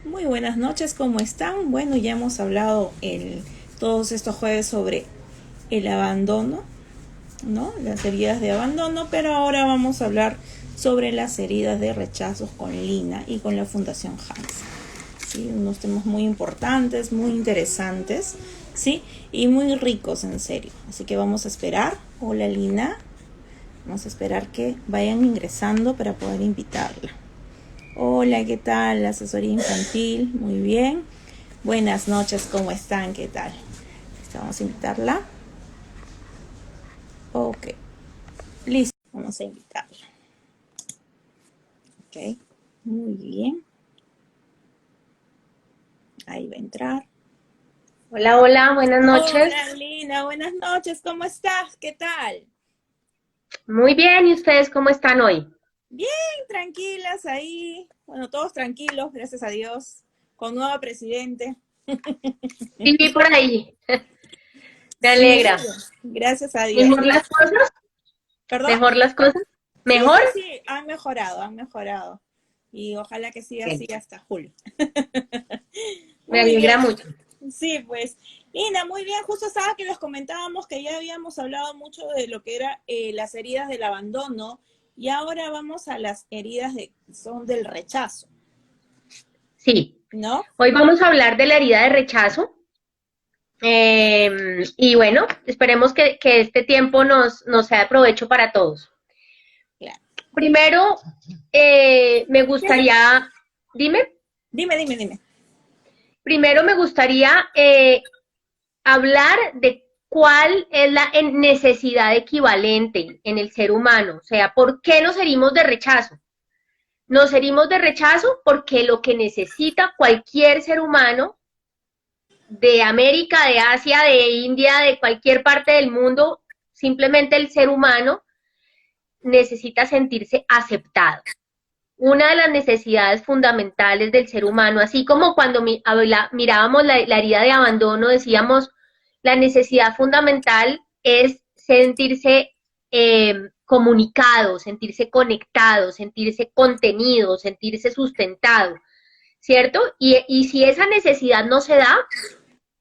Muy buenas noches, ¿cómo están? Bueno, ya hemos hablado todos estos jueves sobre el abandono, ¿no? Las heridas de abandono, pero ahora vamos a hablar sobre las heridas de rechazos con Lina y con la Fundación Hans. ¿Sí? Unos temas muy importantes, muy interesantes, ¿sí? Y muy ricos, en serio. Así que vamos a esperar. Hola, Lina. Vamos a esperar que vayan ingresando para poder invitarla. Hola, ¿qué tal? La asesoría infantil, muy bien. Buenas noches, ¿cómo están? ¿Qué tal? Vamos a invitarla. Ok, listo, vamos a invitarla. Ok, muy bien. Ahí va a entrar. Hola, hola, buenas noches. Hola, Lina, buenas noches, ¿cómo estás? ¿Qué tal? Muy bien, ¿y ustedes cómo están hoy? Bien, tranquilas ahí. Bueno, todos tranquilos, gracias a Dios. Con nuevo presidente. Sí, vi por ahí, me Sí, alegra. gracias a Dios. ¿Mejor las cosas? ¿Perdón? ¿Mejor las cosas? Sí, ¿Mejor? sí, sí, han mejorado, han mejorado. Y ojalá que siga así Bien, hasta julio. me Muy alegra bien. mucho. Sí, pues, Lina, muy bien. Justo estaba que les comentábamos que ya habíamos hablado mucho de lo que era las heridas del abandono y ahora vamos a las heridas son del rechazo, Sí, ¿no? hoy vamos a hablar de la herida de rechazo. Y bueno, esperemos que este tiempo nos sea de provecho para todos. Claro. Primero, me gustaría, dime, Dime, dime, dime. primero me gustaría hablar de cuál es la necesidad equivalente en el ser humano, o sea, ¿por qué nos herimos de rechazo? Nos herimos de rechazo porque lo que necesita cualquier ser humano de América, de Asia, de India, de cualquier parte del mundo, simplemente el ser humano necesita sentirse aceptado. Una de las necesidades fundamentales del ser humano, así como cuando mirábamos la herida de abandono, decíamos, la necesidad fundamental es sentirse comunicado, sentirse conectado, sentirse contenido, sentirse sustentado, ¿cierto? Y si esa necesidad no se da,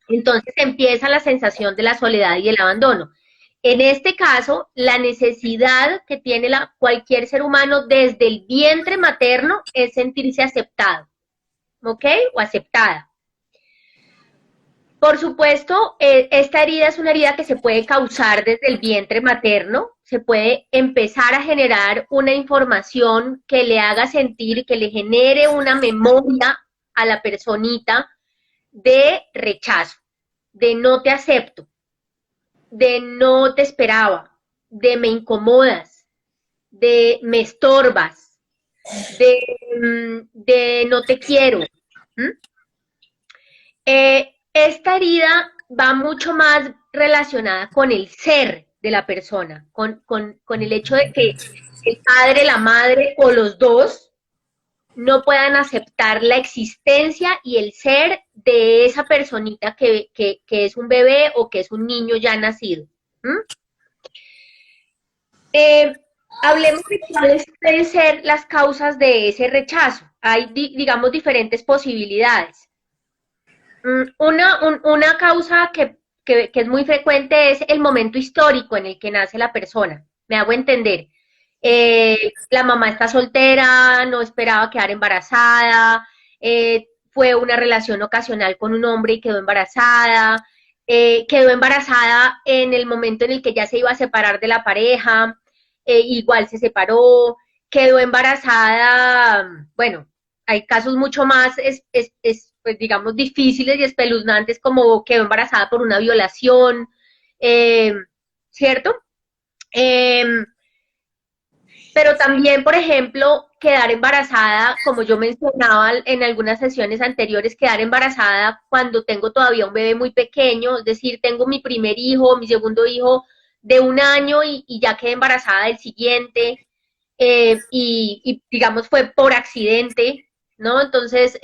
entonces empieza la sensación de la soledad y el abandono. En este caso, la necesidad que tiene cualquier ser humano desde el vientre materno es sentirse aceptado, ¿ok? O aceptada. Por supuesto, esta herida es una herida que se puede causar desde el vientre materno, se puede empezar a generar una información que le haga sentir, que le genere una memoria a la personita de rechazo, de no te acepto, de no te esperaba, de me incomodas, de me estorbas, de no te quiero. ¿Mm? Esta herida va mucho más relacionada con el ser de la persona, con el hecho de que el padre, la madre o los dos no puedan aceptar la existencia y el ser de esa personita que es un bebé o que es un niño ya nacido. ¿Mm? Eh, Hablemos de cuáles pueden ser las causas de ese rechazo. Hay, digamos, diferentes posibilidades. Una causa que es muy frecuente es el momento histórico en el que nace la persona. Me hago entender. La mamá está soltera, no esperaba quedar embarazada, fue una relación ocasional con un hombre y quedó embarazada en el momento en el que ya se iba a separar de la pareja, igual se separó, quedó embarazada, bueno, hay casos mucho más, pues, digamos, difíciles y espeluznantes como quedó embarazada por una violación, eh, ¿cierto? Eh, pero también, por ejemplo, quedar embarazada, como yo mencionaba en algunas sesiones anteriores, quedar embarazada cuando tengo todavía un bebé muy pequeño, es decir, tengo mi primer hijo, mi segundo hijo de 1 año y ya quedé embarazada del siguiente, digamos fue por accidente, ¿no? Entonces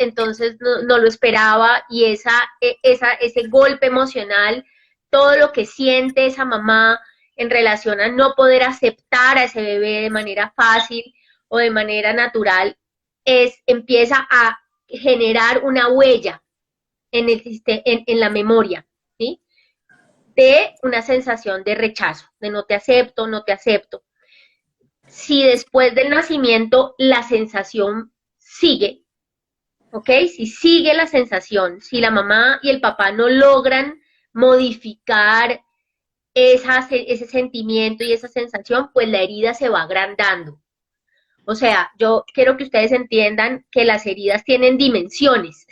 no lo esperaba y ese golpe emocional, todo lo que siente esa mamá en relación a no poder aceptar a ese bebé de manera fácil o de manera natural, empieza generar una huella en la memoria, ¿sí? De una sensación de rechazo, de no te acepto, no te acepto. Si después del nacimiento la sensación sigue, ¿ok? Si sigue la sensación, si la mamá y el papá no logran modificar ese sentimiento y esa sensación, pues la herida se va agrandando. O sea, yo quiero que ustedes entiendan que las heridas tienen dimensiones.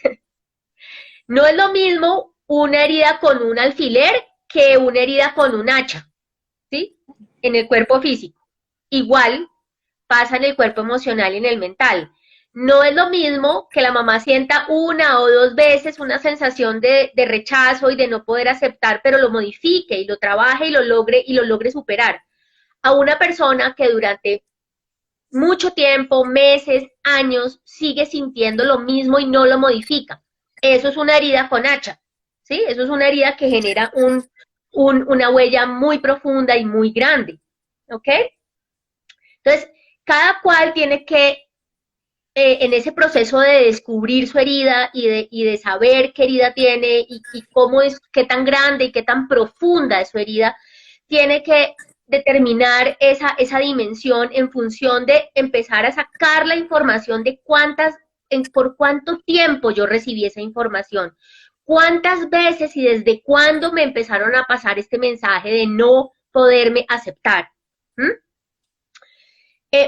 No es lo mismo una herida con un alfiler que una herida con un hacha, ¿sí? En el cuerpo físico. Igual pasa en el cuerpo emocional y en el mental. No es lo mismo que la mamá sienta una o dos veces una sensación de rechazo y de no poder aceptar, pero lo modifique y lo trabaje y lo logre superar. A una persona que durante mucho tiempo, meses, años, sigue sintiendo lo mismo y no lo modifica. Eso es una herida con hacha, ¿sí? Eso es una herida que genera una huella muy profunda y muy grande, ¿ok? Entonces, cada cual tiene que, en ese proceso de descubrir su herida y de saber qué herida tiene y cómo es, qué tan grande y qué tan profunda es su herida, tiene que determinar esa dimensión en función de empezar a sacar la información de por cuánto tiempo yo recibí esa información, cuántas veces y desde cuándo me empezaron a pasar este mensaje de no poderme aceptar.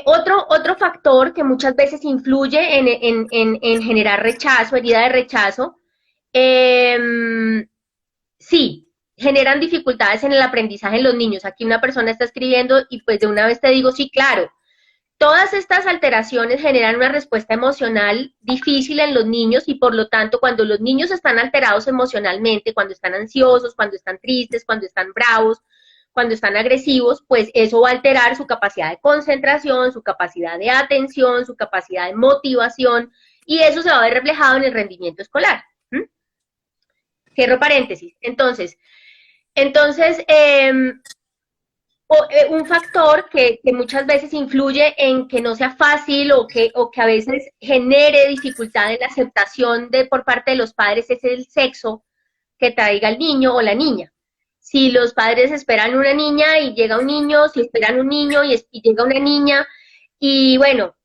Otro factor que muchas veces influye en generar rechazo, herida de rechazo, sí, generan dificultades en el aprendizaje en los niños. Aquí una persona está escribiendo y pues de una vez te digo, sí, claro, todas estas alteraciones generan una respuesta emocional difícil en los niños y por lo tanto cuando los niños están alterados emocionalmente, cuando están ansiosos, cuando están tristes, cuando están bravos, cuando están agresivos, pues eso va a alterar su capacidad de concentración, su capacidad de atención, su capacidad de motivación y eso se va a ver reflejado en el rendimiento escolar. Cierro paréntesis. Entonces un factor que muchas veces influye en que no sea fácil o que a veces genere dificultad en la aceptación por parte de los padres es el sexo que traiga el niño o la niña. Si los padres esperan una niña y llega un niño, si esperan un niño y llega una niña, y bueno,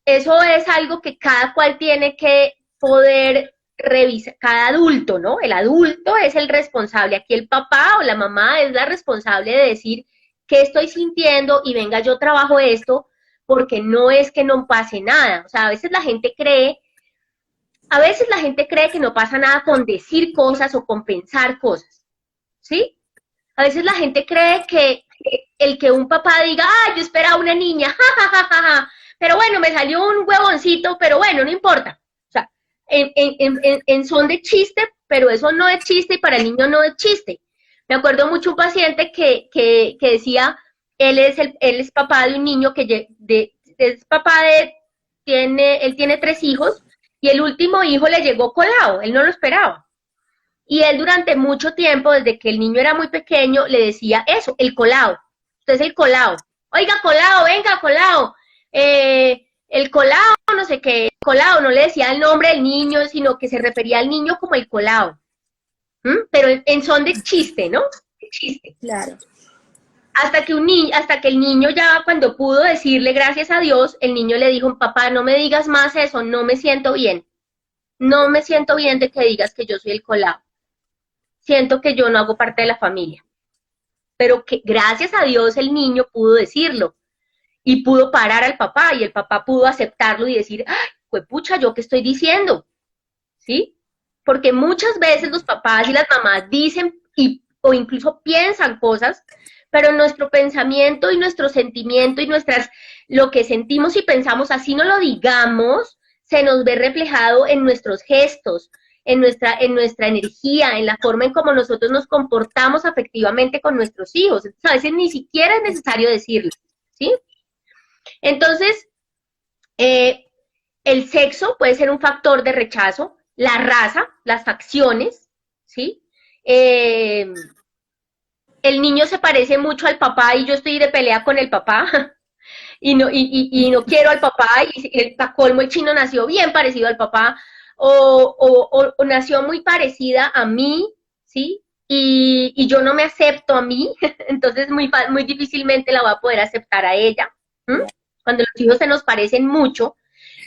eso es algo que cada cual tiene que poder revisar, cada adulto, ¿no? El adulto es el responsable, aquí el papá o la mamá es la responsable de decir qué estoy sintiendo y venga, yo trabajo esto, porque no es que no pase nada, o sea, a veces la gente cree que no pasa nada con decir cosas o con pensar cosas, ¿sí? A veces la gente cree que el que un papá diga, ah, yo esperaba una niña, ja, pero bueno, me salió un huevoncito, pero bueno, no importa. O sea, en son de chiste, pero eso no es chiste y para el niño no es chiste. Me acuerdo mucho un paciente que decía, él es papá de un niño él tiene 3 hijos y el último hijo le llegó colado, él no lo esperaba. Y él durante mucho tiempo, desde que el niño era muy pequeño, le decía eso, el colado. Usted es el colado. Oiga, colado, venga, colado. El colado, no sé qué, colado, no le decía el nombre del niño, sino que se refería al niño como el colado. Pero en son de chiste, ¿no? De chiste. Claro. Hasta que el niño ya cuando pudo decirle gracias a Dios, el niño le dijo, papá, no me digas más eso, no me siento bien. No me siento bien de que digas que yo soy el colado. Siento que yo no hago parte de la familia. Pero que gracias a Dios el niño pudo decirlo y pudo parar al papá y el papá pudo aceptarlo y decir, ¡ay, pues pucha, ¿yo qué estoy diciendo? ¿Sí? Porque muchas veces los papás y las mamás dicen o incluso piensan cosas, pero nuestro pensamiento y nuestro sentimiento y lo que sentimos y pensamos, así no lo digamos, se nos ve reflejado en nuestros gestos, en nuestra energía, en la forma en cómo nosotros nos comportamos afectivamente con nuestros hijos. Entonces, a veces ni siquiera es necesario decirlo, ¿sí? Entonces, el sexo puede ser un factor de rechazo, la raza, las facciones, ¿sí? El niño se parece mucho al papá y yo estoy de pelea con el papá y no quiero al papá y el colmo el chino nació bien parecido al papá, o nació muy parecida a mí, ¿sí? Y yo no me acepto a mí, entonces muy difícilmente la voy a poder aceptar a ella. ¿Mm? Cuando los hijos se nos parecen mucho,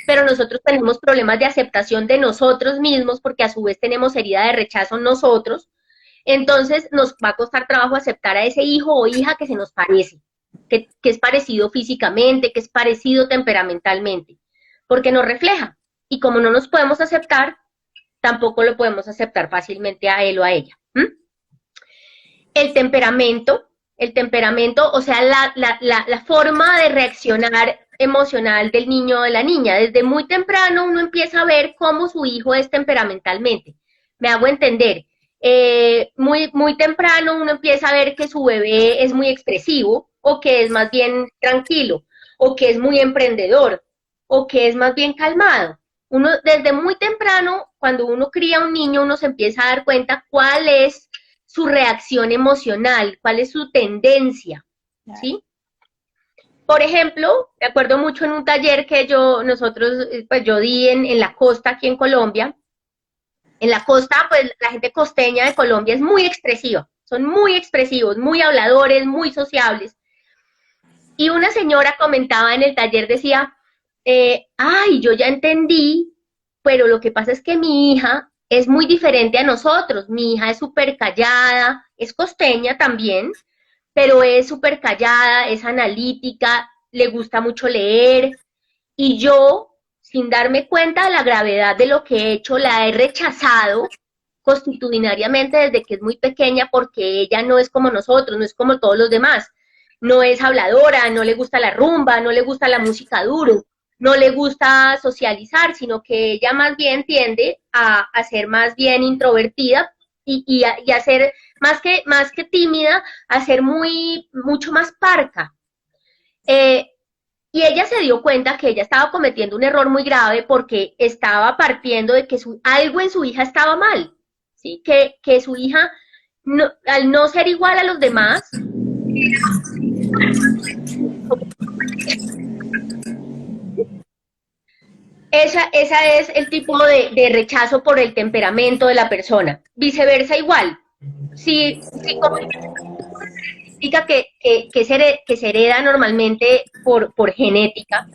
pero nosotros tenemos problemas de aceptación de nosotros mismos, porque a su vez tenemos herida de rechazo nosotros, entonces nos va a costar trabajo aceptar a ese hijo o hija que se nos parece, que es parecido físicamente, que es parecido temperamentalmente, porque nos refleja. Y como no nos podemos aceptar, tampoco lo podemos aceptar fácilmente a él o a ella. ¿Mm? El temperamento, o sea, la forma de reaccionar emocional del niño o de la niña. Desde muy temprano uno empieza a ver cómo su hijo es temperamentalmente. Me hago entender. Muy temprano uno empieza a ver que su bebé es muy expresivo, o que es más bien tranquilo, o que es muy emprendedor, o que es más bien calmado. Uno, desde muy temprano, cuando uno cría a un niño, uno se empieza a dar cuenta cuál es su reacción emocional, cuál es su tendencia, ¿sí? Por ejemplo, me acuerdo mucho en un taller que yo di en la costa aquí en Colombia. En la costa, pues la gente costeña de Colombia es muy expresiva, son muy expresivos, muy habladores, muy sociables. Y una señora comentaba en el taller, decía, ay, yo ya entendí, pero lo que pasa es que mi hija es muy diferente a nosotros. Mi hija es súper callada, es costeña también, pero es súper callada, es analítica, le gusta mucho leer. Y yo, sin darme cuenta de la gravedad de lo que he hecho, la he rechazado constitucionariamente desde que es muy pequeña, porque ella no es como nosotros, no es como todos los demás. No es habladora, no le gusta la rumba, no le gusta la música duro, no le gusta socializar, sino que ella más bien tiende a ser más bien introvertida y a ser más que tímida, a ser mucho más parca. Y ella se dio cuenta que ella estaba cometiendo un error muy grave, porque estaba partiendo de que algo en su hija estaba mal, ¿sí? Que su hija, no, al no ser igual a los demás, esa es el tipo de rechazo por el temperamento de la persona. Viceversa igual. Si como significa que se hereda normalmente por genética,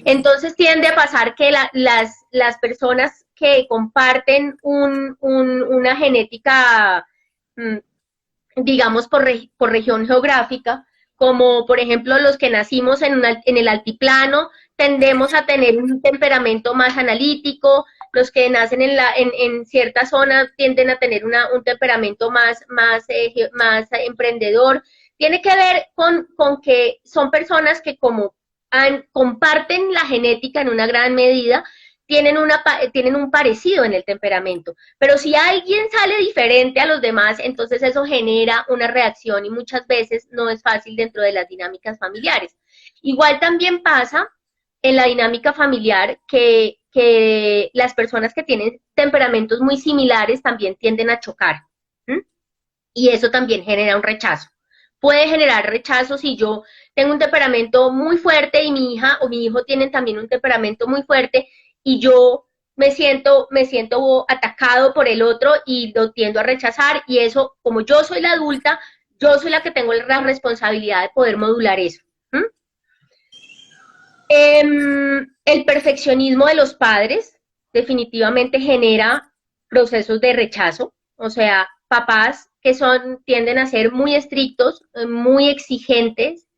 entonces tiende a pasar que las personas que comparten una genética, digamos, por región geográfica, como por ejemplo los que nacimos en el altiplano, tendemos a tener un temperamento más analítico. Los que nacen en cierta zona tienden a tener un temperamento más emprendedor. Tiene que ver con que son personas que como comparten la genética en una gran medida, tienen un parecido en el temperamento. Pero si alguien sale diferente a los demás, entonces eso genera una reacción, y muchas veces no es fácil dentro de las dinámicas familiares. Igual también pasa en la dinámica familiar que las personas que tienen temperamentos muy similares también tienden a chocar. ¿Mm? Y eso también genera un rechazo. Puede generar rechazo si yo tengo un temperamento muy fuerte y mi hija o mi hijo tienen también un temperamento muy fuerte, y yo me siento atacado por el otro y lo tiendo a rechazar, y eso, como yo soy la adulta, yo soy la que tengo la responsabilidad de poder modular eso. ¿Mm? El perfeccionismo de los padres definitivamente genera procesos de rechazo, o sea, papás que tienden a ser muy estrictos, muy exigentes,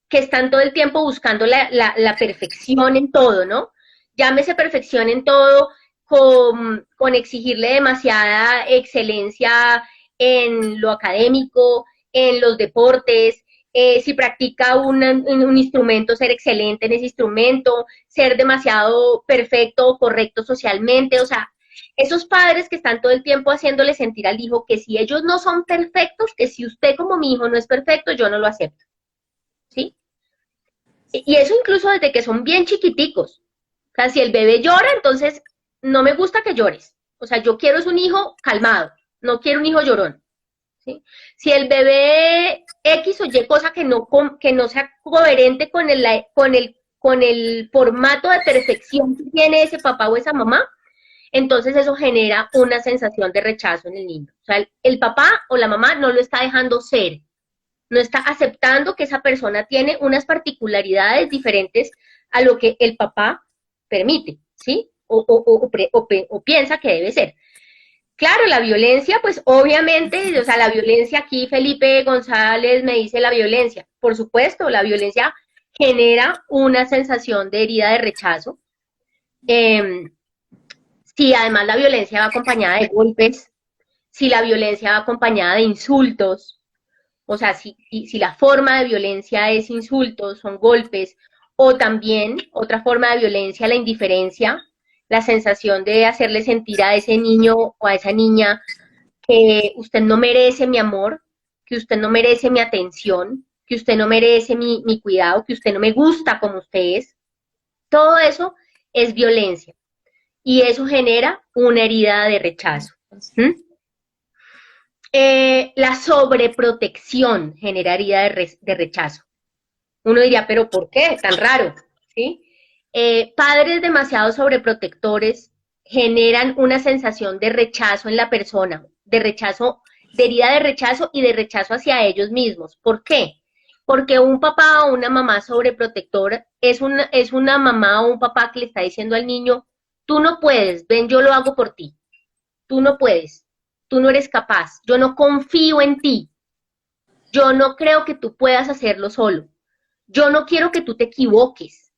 que están todo el tiempo buscando la perfección en todo, ¿no? Llámese perfección en todo, con exigirle demasiada excelencia en lo académico, en los deportes, si practica un instrumento, ser excelente en ese instrumento, ser demasiado perfecto o correcto socialmente. O sea, esos padres que están todo el tiempo haciéndole sentir al hijo que si ellos no son perfectos, que si usted como mi hijo no es perfecto, yo no lo acepto, ¿sí? Y eso incluso desde que son bien chiquiticos. O sea, si el bebé llora, entonces no me gusta que llores. O sea, yo quiero es un hijo calmado, no quiero un hijo llorón. ¿Sí? Si el bebé X o Y cosa que no sea coherente con el con el formato de perfección que tiene ese papá o esa mamá, entonces eso genera una sensación de rechazo en el niño. O sea, el papá o la mamá no lo está dejando ser, no está aceptando que esa persona tiene unas particularidades diferentes a lo que el papá permite, ¿sí? O piensa que debe ser. Claro, la violencia, pues obviamente, o sea, la violencia aquí, Felipe González me dice la violencia. Por supuesto, la violencia genera una sensación de herida de rechazo. Si además la violencia va acompañada de golpes, si la violencia va acompañada de insultos, o sea, si la forma de violencia es insultos, son golpes, o también otra forma de violencia, la indiferencia, la sensación de hacerle sentir a ese niño o a esa niña que usted no merece mi amor, que usted no merece mi atención, que usted no merece mi cuidado, que usted no me gusta como usted es. Todo eso es violencia y eso genera una herida de rechazo. ¿Mm? La sobreprotección genera herida de rechazo. Uno diría, pero ¿por qué? Tan raro, ¿sí? Padres demasiado sobreprotectores generan una sensación de rechazo en la persona, de rechazo, de herida de rechazo y de rechazo hacia ellos mismos. ¿Por qué? Porque un papá o una mamá sobreprotector es una mamá o un papá que le está diciendo al niño, tú no puedes, ven, yo lo hago por ti. Tú no puedes, tú no eres capaz, yo no confío en ti, yo no creo que tú puedas hacerlo solo, yo no quiero que tú te equivoques,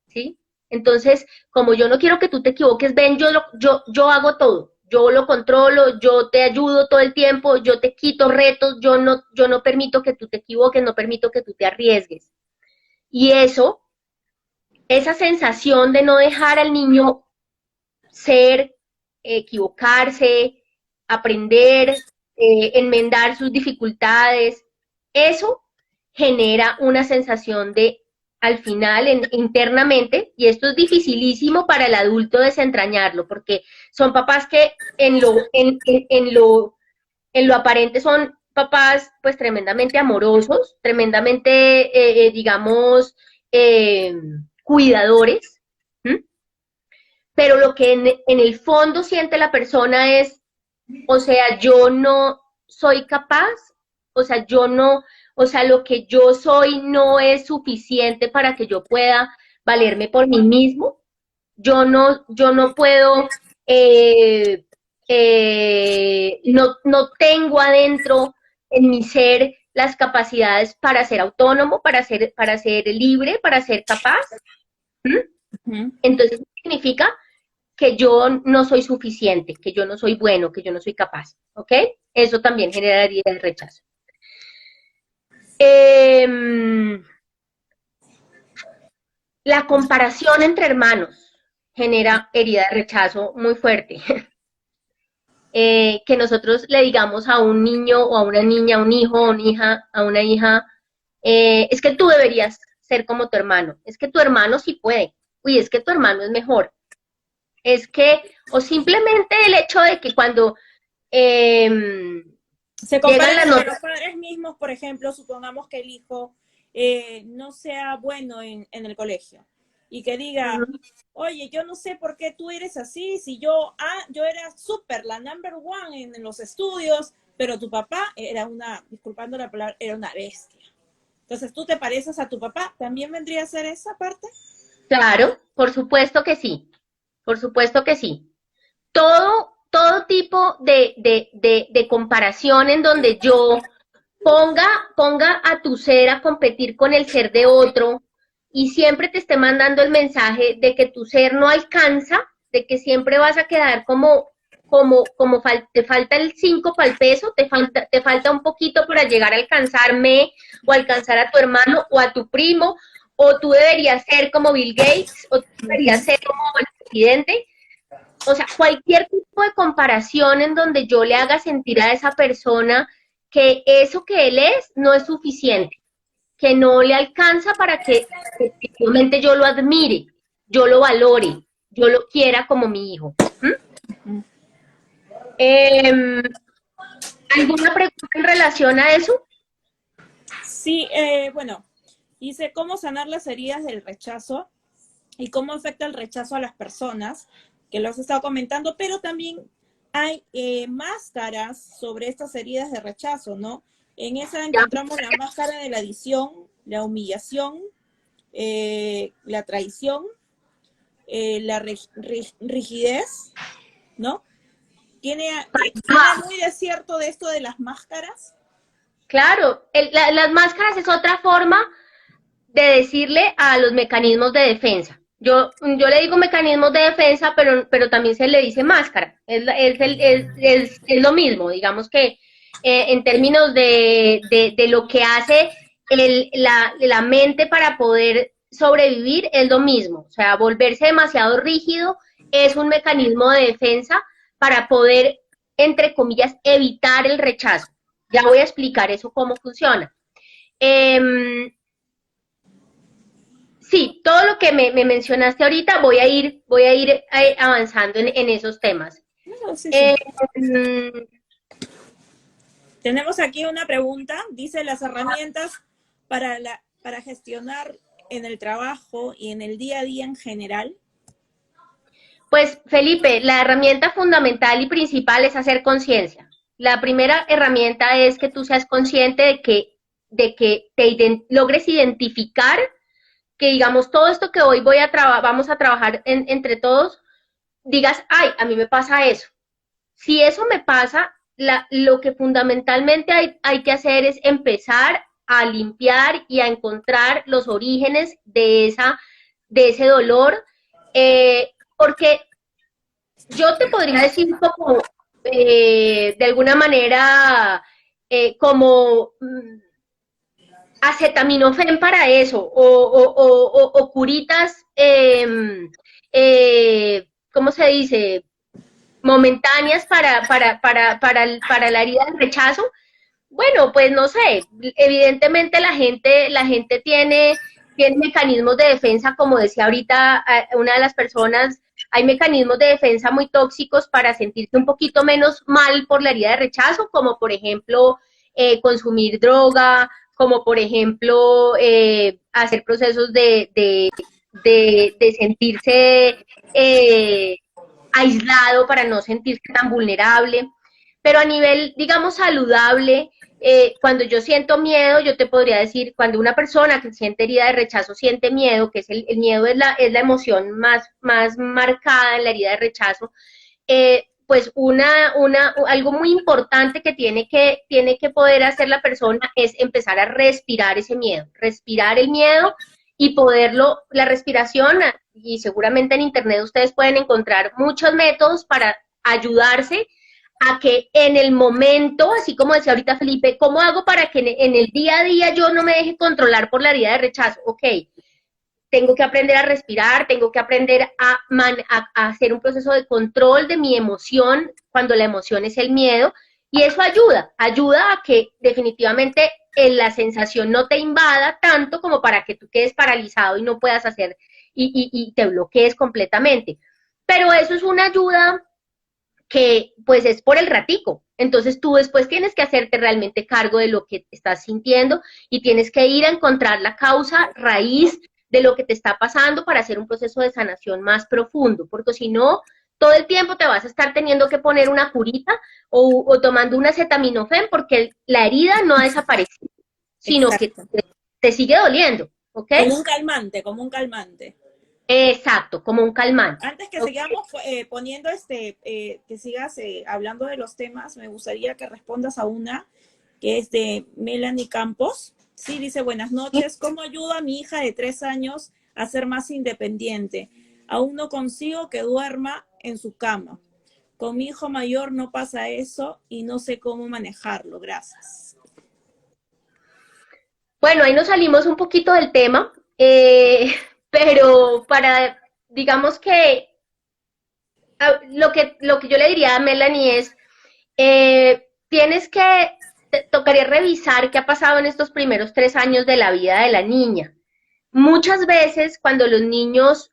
¿sí? Entonces, como yo no quiero que tú te equivoques, ven, yo hago todo, yo lo controlo, yo te ayudo todo el tiempo, yo te quito retos, yo no permito que tú te equivoques, no permito que tú te arriesgues. Y eso, esa sensación de no dejar al niño ser, equivocarse, aprender, enmendar sus dificultades, eso genera una sensación de, al final, internamente, y esto es dificilísimo para el adulto desentrañarlo, porque son papás que en lo aparente son papás pues tremendamente amorosos, tremendamente, digamos, cuidadores, ¿m? Pero lo que en el fondo siente la persona es, o sea, yo no soy capaz, o sea, yo no, o sea, lo que yo soy no es suficiente para que yo pueda valerme por mí mismo, yo no puedo, no tengo adentro en mi ser las capacidades para ser autónomo, para ser libre, para ser capaz. ¿Mm? Entonces significa que yo no soy suficiente, que yo no soy bueno, que yo no soy capaz, ¿ok? Eso también generaría el rechazo. La comparación entre hermanos genera herida de rechazo muy fuerte. Que nosotros le digamos a un niño o a una niña, a un hijo o una hija, a una hija, es que tú deberías ser como tu hermano, es que tu hermano sí puede, uy, es que tu hermano es mejor, es que, o simplemente el hecho de que cuando se llegan comparan las entre notas, los padres mismos, por ejemplo, supongamos que el hijo no sea bueno en el colegio y que diga, oye, yo no sé por qué tú eres así, si yo era súper la number one en los estudios, pero tu papá era una, disculpando la palabra, era una bestia. Entonces, ¿tú te pareces a tu papá? ¿También vendría a ser esa parte? claro, por supuesto que sí, por supuesto que sí. Todo tipo de comparación en donde yo ponga a tu ser a competir con el ser de otro y siempre te esté mandando el mensaje de que tu ser no alcanza, de que siempre vas a quedar te falta el 5 para el peso, te falta un poquito para llegar a alcanzarme o alcanzar a tu hermano o a tu primo, o tú deberías ser como Bill Gates, o tú deberías ser como el presidente. O sea, cualquier tipo de comparación en donde yo le haga sentir a esa persona que eso que él es no es suficiente, que no le alcanza para que efectivamente yo lo admire, yo lo valore, yo lo quiera como mi hijo. ¿Mm? ¿Alguna pregunta en relación a eso? Sí, bueno, Dice, ¿cómo sanar las heridas del rechazo y cómo afecta el rechazo a las personas? Que lo has estado comentando, pero también hay máscaras sobre estas heridas de rechazo, ¿no? En esa Ya, encontramos la máscara de la adición, la humillación, la traición, la rigidez, ¿no? ¿Tiene muy de cierto de esto de las máscaras? claro, las máscaras es otra forma de decirle a los mecanismos de defensa. Yo le digo mecanismos de defensa, pero también se le dice máscara. Es lo mismo, digamos que en términos de lo que hace la mente para poder sobrevivir es lo mismo. O sea, volverse demasiado rígido es un mecanismo de defensa para poder, entre comillas, evitar el rechazo. Ya voy a explicar eso cómo funciona. Eh, Sí, todo lo que me mencionaste ahorita voy a ir avanzando en esos temas. No, sí, sí. Eh, mm, Tenemos aquí una pregunta, dice las herramientas para gestionar en el trabajo y en el día a día en general. pues Felipe, la herramienta fundamental y principal es hacer conciencia. La primera herramienta es que tú seas consciente de que logres identificar que digamos todo esto que hoy vamos a trabajar entre todos, digas, ay, a mí me pasa eso. Si eso me pasa, lo que fundamentalmente hay que hacer es empezar a limpiar y a encontrar los orígenes de ese dolor, porque yo te podría decir como, de alguna manera, como acetaminofén para eso, o curitas, ¿cómo se dice? Momentáneas para la herida del rechazo. Bueno, pues no sé, evidentemente la gente tiene mecanismos de defensa, como decía ahorita una de las personas, hay mecanismos de defensa muy tóxicos para sentirse un poquito menos mal por la herida de rechazo, como por ejemplo consumir droga, como por ejemplo hacer procesos de sentirse aislado para no sentirse tan vulnerable. Pero a nivel, digamos, saludable, cuando yo siento miedo, yo te podría decir, cuando una persona que siente herida de rechazo siente miedo, que es el miedo es la emoción más marcada en la herida de rechazo, pues algo muy importante que tiene que poder hacer la persona es empezar a respirar ese miedo, respirar el miedo y poderlo, la respiración, y seguramente en internet ustedes pueden encontrar muchos métodos para ayudarse a que en el momento, así como decía ahorita Felipe, ¿cómo hago para que en el día a día yo no me deje controlar por la herida de rechazo? Ok, tengo que aprender a respirar, tengo que aprender a hacer un proceso de control de mi emoción cuando la emoción es el miedo, y eso ayuda a que definitivamente la sensación no te invada tanto como para que tú quedes paralizado y no puedas hacer y te bloquees completamente. Pero eso es una ayuda que pues es por el ratico. Entonces tú después tienes que hacerte realmente cargo de lo que estás sintiendo y tienes que ir a encontrar la causa raíz de lo que te está pasando para hacer un proceso de sanación más profundo, porque si no, todo el tiempo te vas a estar teniendo que poner una curita o tomando un acetaminofén porque la herida no ha desaparecido, sino que Exacto. te sigue doliendo, ¿ok? Como un calmante, como un calmante. Exacto, como un calmante. Antes que ¿Okay? sigamos poniendo que sigas hablando de los temas, me gustaría que respondas a una que es de Melanie Campos. Sí, dice, buenas noches. ¿Cómo ayudo a mi hija de 3 años a ser más independiente? Aún no consigo que duerma en su cama. Con mi hijo mayor no pasa eso y no sé cómo manejarlo. Gracias. Bueno, ahí nos salimos un poquito del tema, pero digamos que lo que yo le diría a Melanie es, te tocaría revisar qué ha pasado en estos primeros 3 años de la vida de la niña. Muchas veces cuando los niños,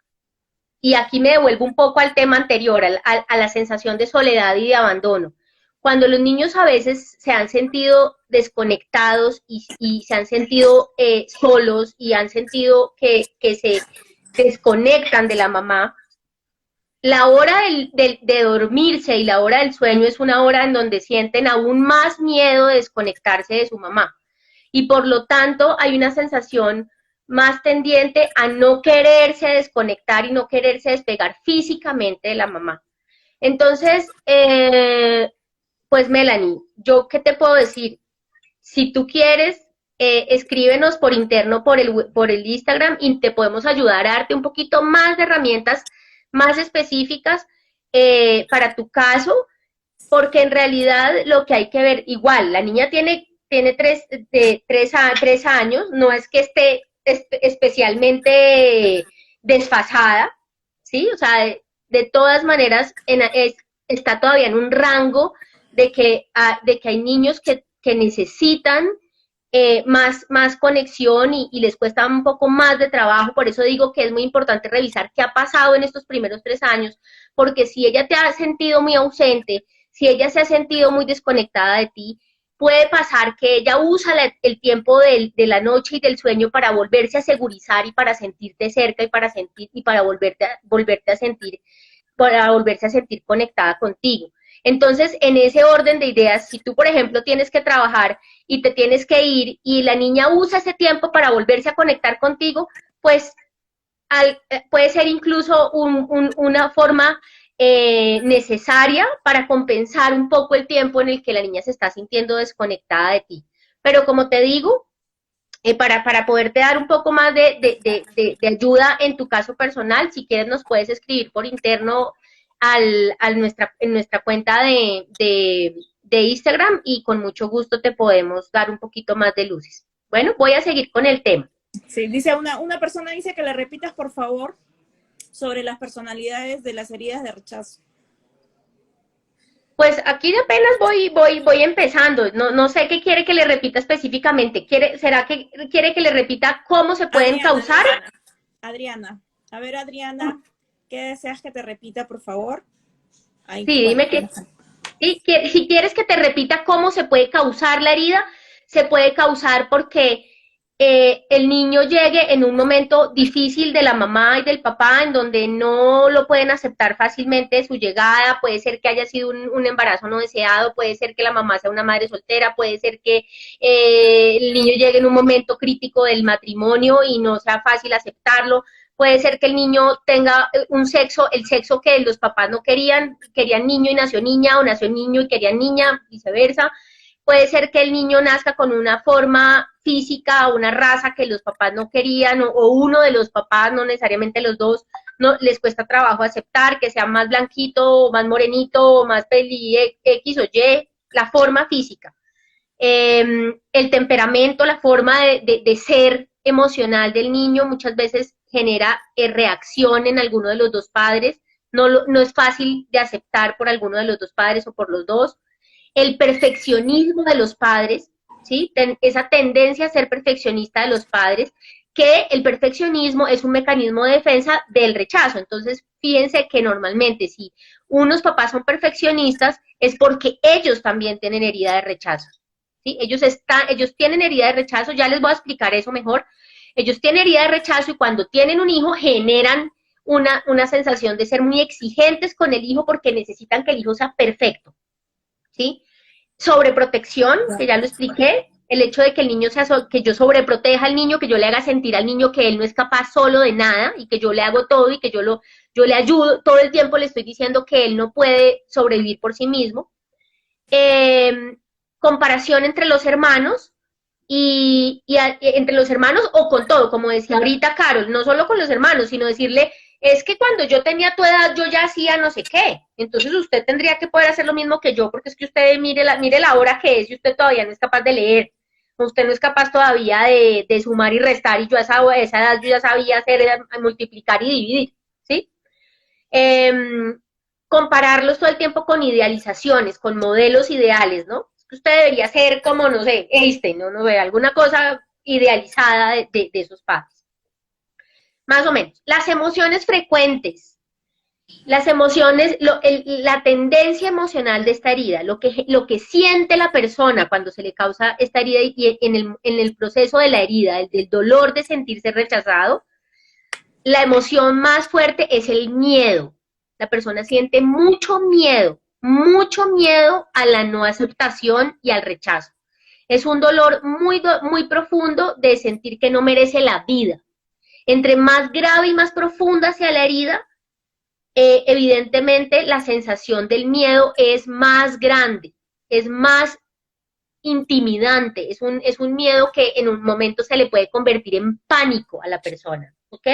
y aquí me devuelvo un poco al tema anterior, a la sensación de soledad y de abandono, cuando los niños a veces se han sentido desconectados y se han sentido solos y han sentido que se desconectan de la mamá, la hora de dormirse y la hora del sueño es una hora en donde sienten aún más miedo de desconectarse de su mamá. Y por lo tanto hay una sensación más tendiente a no quererse desconectar y no quererse despegar físicamente de la mamá. Entonces, pues Melanie, yo qué te puedo decir, si tú quieres, escríbenos por interno por el Instagram y te podemos ayudar a darte un poquito más de herramientas más específicas para tu caso, porque en realidad lo que hay que ver, igual, la niña tiene 3 años, no es que esté especialmente desfasada, ¿sí? O sea, de todas maneras está todavía en un rango de que hay niños que necesitan más conexión y les cuesta un poco más de trabajo, por eso digo que es muy importante revisar qué ha pasado en estos primeros 3 años, porque si ella te ha sentido muy ausente, si ella se ha sentido muy desconectada de ti, puede pasar que ella usa el tiempo de la noche y del sueño para volverse a segurizar y para sentirte cerca y para volverse a sentir conectada contigo. Entonces, en ese orden de ideas, si tú, por ejemplo, tienes que trabajar y te tienes que ir y la niña usa ese tiempo para volverse a conectar contigo, pues puede ser incluso una forma necesaria para compensar un poco el tiempo en el que la niña se está sintiendo desconectada de ti. Pero como te digo, para poderte dar un poco más de ayuda en tu caso personal, si quieres nos puedes escribir por interno en nuestra cuenta de Instagram y con mucho gusto te podemos dar un poquito más de luces. Bueno, voy a seguir con el tema. Sí, dice una persona dice que le repitas, por favor, sobre las personalidades de las heridas de rechazo. Pues aquí apenas voy empezando. No sé qué quiere que le repita específicamente. ¿Será que quiere que le repita cómo se pueden causar? Adriana. A ver, Adriana, ¿qué deseas que te repita, por favor? Ahí, sí, bueno, dime que si quieres que te repita cómo se puede causar la herida, se puede causar porque el niño llegue en un momento difícil de la mamá y del papá, en donde no lo pueden aceptar fácilmente su llegada, puede ser que haya sido un embarazo no deseado, puede ser que la mamá sea una madre soltera, puede ser que el niño llegue en un momento crítico del matrimonio y no sea fácil aceptarlo, puede ser que el niño tenga el sexo que los papás no querían niño y nació niña, o nació niño y querían niña, viceversa. Puede ser que el niño nazca con una forma física o una raza que los papás no querían, o uno de los papás, no necesariamente los dos, no les cuesta trabajo aceptar, que sea más blanquito, o más morenito, o más peli X o Y, la forma física. El temperamento, la forma de ser emocional del niño muchas veces genera reacción en alguno de los dos padres, no es fácil de aceptar por alguno de los dos padres o por los dos. El perfeccionismo de los padres, ¿sí? Esa tendencia a ser perfeccionista de los padres, que el perfeccionismo es un mecanismo de defensa del rechazo. Entonces, fíjense que normalmente si unos papás son perfeccionistas es porque ellos también tienen herida de rechazo, ¿sí? Ellos tienen herida de rechazo, ya les voy a explicar eso mejor. Ellos tienen herida de rechazo y cuando tienen un hijo generan una sensación de ser muy exigentes con el hijo porque necesitan que el hijo sea perfecto, ¿sí? Sobreprotección, que ya lo expliqué, el hecho de que el niño que yo sobreproteja al niño, que yo le haga sentir al niño que él no es capaz solo de nada y que yo le hago todo y que yo le ayudo, todo el tiempo le estoy diciendo que él no puede sobrevivir por sí mismo. Comparación entre los hermanos y entre los hermanos o con todo, como decía ahorita Carol, no solo con los hermanos, sino decirle, es que cuando yo tenía tu edad yo ya hacía no sé qué, entonces usted tendría que poder hacer lo mismo que yo, porque es que usted mire la hora que es y usted todavía no es capaz de leer, usted no es capaz todavía de sumar y restar y yo a esa edad yo ya sabía hacer, multiplicar y dividir, ¿sí? Compararlos todo el tiempo con idealizaciones, con modelos ideales, ¿no? Usted debería ser como, no sé, Einstein, no sé, alguna cosa idealizada de esos padres. Más o menos. Las emociones frecuentes. Las emociones, la tendencia emocional de esta herida, lo que siente la persona cuando se le causa esta herida y en el proceso de la herida, el del dolor de sentirse rechazado, la emoción más fuerte es el miedo. La persona siente mucho miedo a la no aceptación y al rechazo. Es un dolor muy profundo de sentir que no merece la vida. Entre más grave y más profunda sea la herida, evidentemente la sensación del miedo es más grande, es más intimidante, es un miedo que en un momento se le puede convertir en pánico a la persona, ¿ok?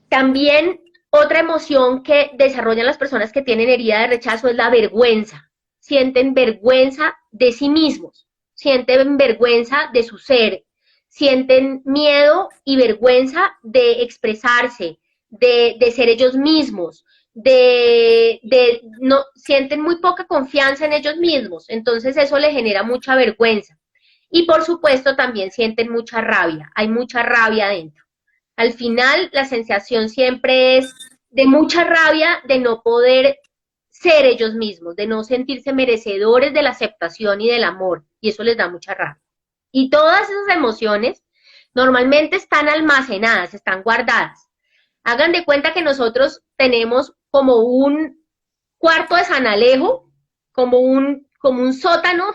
También otra emoción que desarrollan las personas que tienen herida de rechazo es la vergüenza. Sienten vergüenza de sí mismos, sienten vergüenza de su ser, sienten miedo y vergüenza de expresarse, de ser ellos mismos, no, sienten muy poca confianza en ellos mismos, entonces eso les genera mucha vergüenza. Y por supuesto también sienten mucha rabia, hay mucha rabia adentro. Al final, la sensación siempre es de mucha rabia de no poder ser ellos mismos, de no sentirse merecedores de la aceptación y del amor, y eso les da mucha rabia. Y todas esas emociones normalmente están almacenadas, están guardadas. Hagan de cuenta que nosotros tenemos como un cuarto de San Alejo, como un sótano,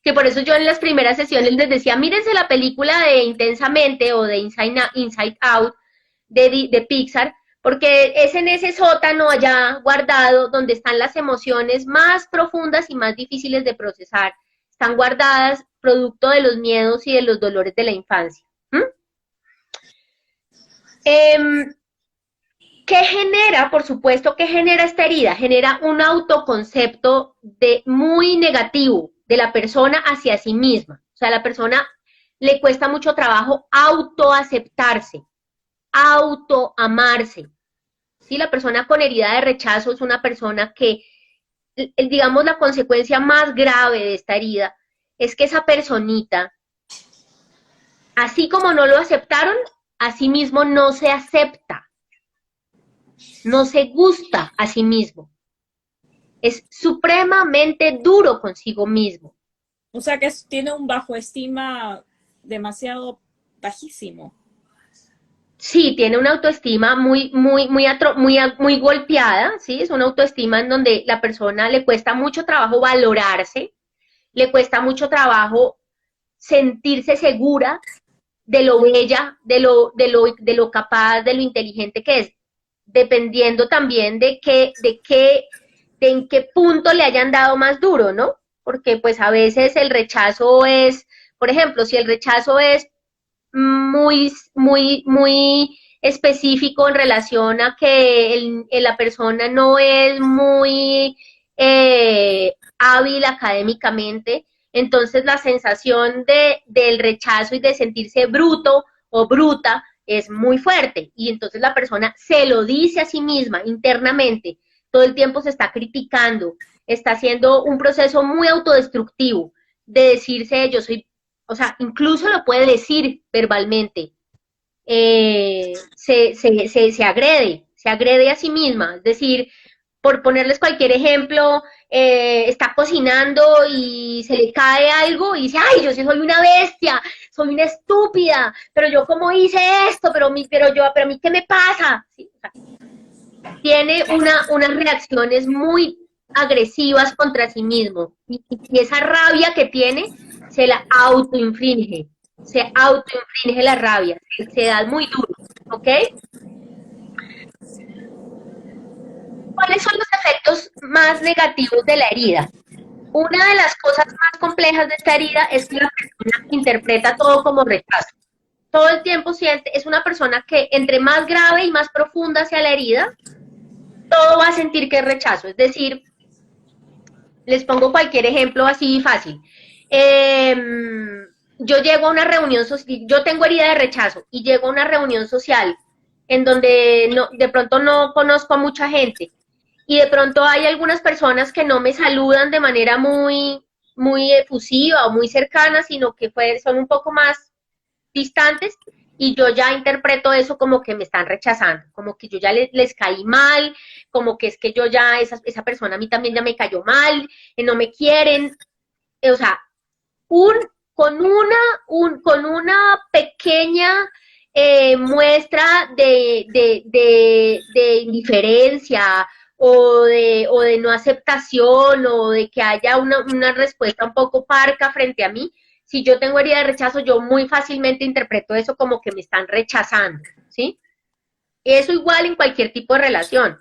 que por eso yo en las primeras sesiones les decía, mírense la película de Intensamente o de Inside Out de Pixar, porque es en ese sótano allá guardado donde están las emociones más profundas y más difíciles de procesar. Están guardadas producto de los miedos y de los dolores de la infancia. ¿Qué genera? Por supuesto, ¿qué genera esta herida? Genera un autoconcepto muy negativo de la persona hacia sí misma. O sea, a la persona le cuesta mucho trabajo autoaceptarse, autoamarse. ¿Sí? La persona con herida de rechazo es una persona que, digamos, la consecuencia más grave de esta herida es que esa personita, así como no lo aceptaron, así mismo no se acepta. No se gusta a sí mismo. Es supremamente duro consigo mismo. O sea que tiene un bajo estima demasiado bajísimo. Sí, tiene una autoestima muy golpeada, ¿sí? Es una autoestima en donde la persona le cuesta mucho trabajo valorarse, le cuesta mucho trabajo sentirse segura de lo bella, de lo capaz, de lo inteligente que es, dependiendo también en qué punto le hayan dado más duro, ¿no? Porque pues a veces el rechazo es, por ejemplo, si el rechazo es muy específico en relación a que la persona no es muy hábil académicamente, entonces la sensación del rechazo y de sentirse bruto o bruta es muy fuerte y entonces la persona se lo dice a sí misma internamente, todo el tiempo se está criticando, está haciendo un proceso muy autodestructivo de decirse yo soy, o sea, incluso lo puede decir verbalmente, se agrede a sí misma, es decir, por ponerles cualquier ejemplo, está cocinando y se le cae algo y dice, ay, yo sí soy una bestia, soy una estúpida, pero yo cómo hice esto, pero a mí qué me pasa, ¿sí? O sea, tiene unas reacciones muy agresivas contra sí mismo y esa rabia que tiene se la autoinflige la rabia, se da muy duro, ¿ok? ¿Cuáles son los efectos más negativos de la herida? Una de las cosas más complejas de esta herida es que la persona interpreta todo como rechazo. Todo el tiempo siente, es una persona que entre más grave y más profunda sea la herida, todo va a sentir que es rechazo. Es decir, les pongo cualquier ejemplo así fácil. Yo llego a una reunión social, yo tengo herida de rechazo y llego a una reunión social en donde de pronto no conozco a mucha gente y de pronto hay algunas personas que no me saludan de manera muy efusiva o muy cercana, sino que son un poco más distantes y yo ya interpreto eso como que me están rechazando, como que yo ya les caí mal, como que es que yo ya, esa persona a mí también ya me cayó mal, no me quieren, o sea, un, con una pequeña muestra de indiferencia o de no aceptación o de que haya una respuesta un poco parca frente a mí, si yo tengo herida de rechazo, yo muy fácilmente interpreto eso como que me están rechazando, ¿sí? Eso igual en cualquier tipo de relación.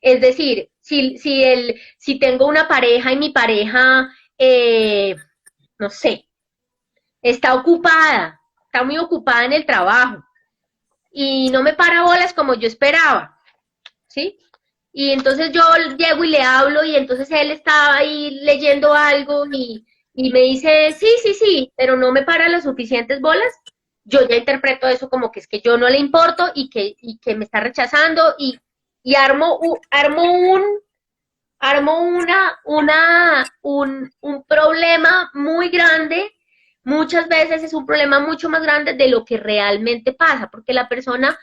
Es decir, si tengo una pareja y mi pareja, no sé, está muy ocupada en el trabajo y no me para bolas como yo esperaba, ¿sí? Y entonces yo llego y le hablo y entonces él está ahí leyendo algo y me dice, sí, sí, sí, pero no me para las suficientes bolas. Yo ya interpreto eso como que es que yo no le importo y que me está rechazando y armo un problema muy grande. Muchas veces es un problema mucho más grande de lo que realmente pasa, porque la persona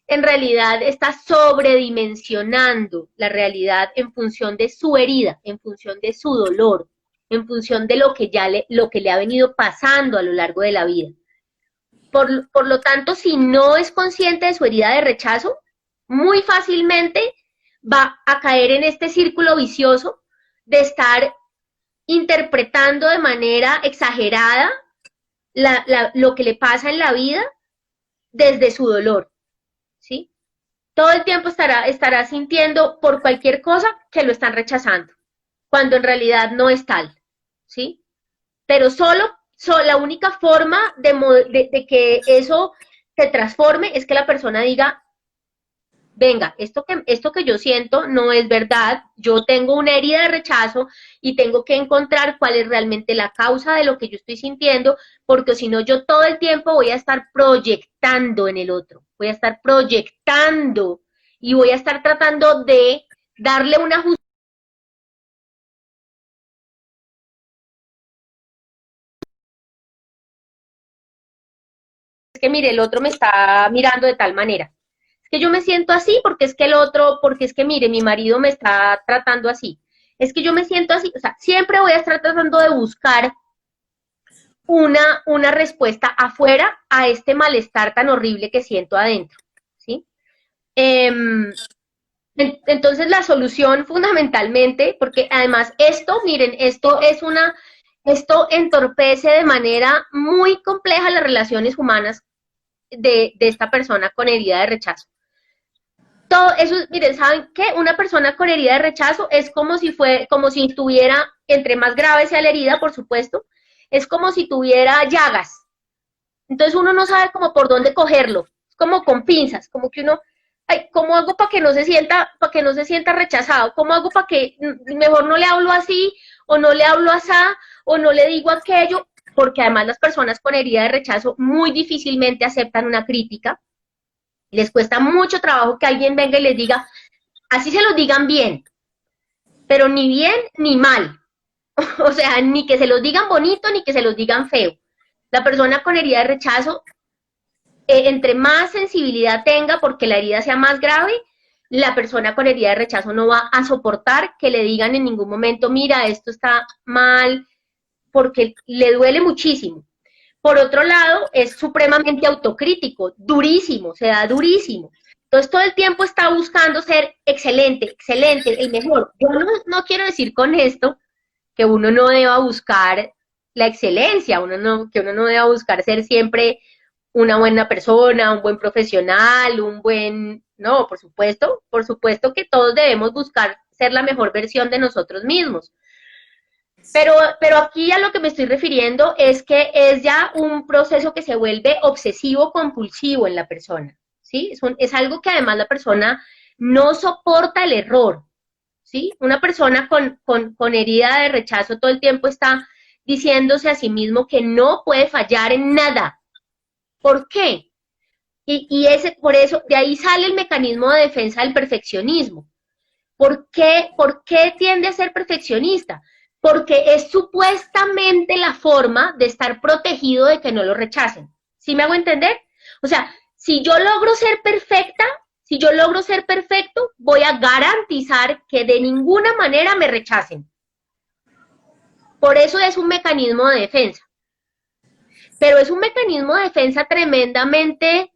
en realidad está sobredimensionando la realidad en función de su herida, en función de su dolor, en función de lo que le ha venido pasando a lo largo de la vida. Por lo tanto, si no es consciente de su herida de rechazo, muy fácilmente va a caer en este círculo vicioso de estar interpretando de manera exagerada lo que le pasa en la vida desde su dolor, ¿sí? Todo el tiempo estará sintiendo por cualquier cosa que lo están rechazando, cuando en realidad no es tal, ¿sí? Pero la única forma de que eso se transforme es que la persona diga, venga, esto que yo siento no es verdad, yo tengo una herida de rechazo y tengo que encontrar cuál es realmente la causa de lo que yo estoy sintiendo, porque si no yo todo el tiempo voy a estar proyectando en el otro, voy a estar proyectando y voy a estar tratando de darle una justicia. Es que mire, el otro me está mirando de tal manera. Es que yo me siento así porque es que el otro, porque es que mire, mi marido me está tratando así. Es que yo me siento así, o sea, siempre voy a estar tratando de buscar una respuesta afuera a este malestar tan horrible que siento adentro, ¿sí? Entonces la solución fundamentalmente, porque además esto, miren, esto entorpece de manera muy compleja las relaciones humanas de esta persona con herida de rechazo. Todo eso, miren, ¿saben qué? Una persona con herida de rechazo es como si tuviera, entre más grave sea la herida, por supuesto, es como si tuviera llagas. Entonces uno no sabe como por dónde cogerlo, es como con pinzas, como que uno, ay, ¿cómo hago para que no se sienta rechazado? ¿Cómo hago para que mejor no le hablo así, o no le hablo así, o no le digo aquello? Porque además las personas con herida de rechazo muy difícilmente aceptan una crítica, les cuesta mucho trabajo que alguien venga y les diga, así se los digan bien, pero ni bien ni mal. O sea, ni que se los digan bonito, ni que se los digan feo. La persona con herida de rechazo, entre más sensibilidad tenga porque la herida sea más grave, la persona con herida de rechazo no va a soportar que le digan en ningún momento, mira, esto está mal, porque le duele muchísimo. Por otro lado, es supremamente autocrítico, durísimo, se da durísimo. Entonces todo el tiempo está buscando ser excelente, excelente, el mejor. Yo no quiero decir con esto que uno no deba buscar la excelencia, que uno no deba buscar ser siempre una buena persona, un buen profesional, no, por supuesto que todos debemos buscar ser la mejor versión de nosotros mismos. Pero aquí a lo que me estoy refiriendo es que es ya un proceso que se vuelve obsesivo-compulsivo en la persona, ¿sí? Es algo que además la persona no soporta el error, ¿sí? Una persona con herida de rechazo todo el tiempo está diciéndose a sí mismo que no puede fallar en nada. ¿Por qué? Por eso, de ahí sale el mecanismo de defensa del perfeccionismo. ¿Por qué tiende a ser perfeccionista? Porque es supuestamente la forma de estar protegido de que no lo rechacen. ¿Sí me hago entender? O sea, si yo logro ser perfecta, si yo logro ser perfecto, voy a garantizar que de ninguna manera me rechacen. Por eso es un mecanismo de defensa. Pero es un mecanismo de defensa tremendamente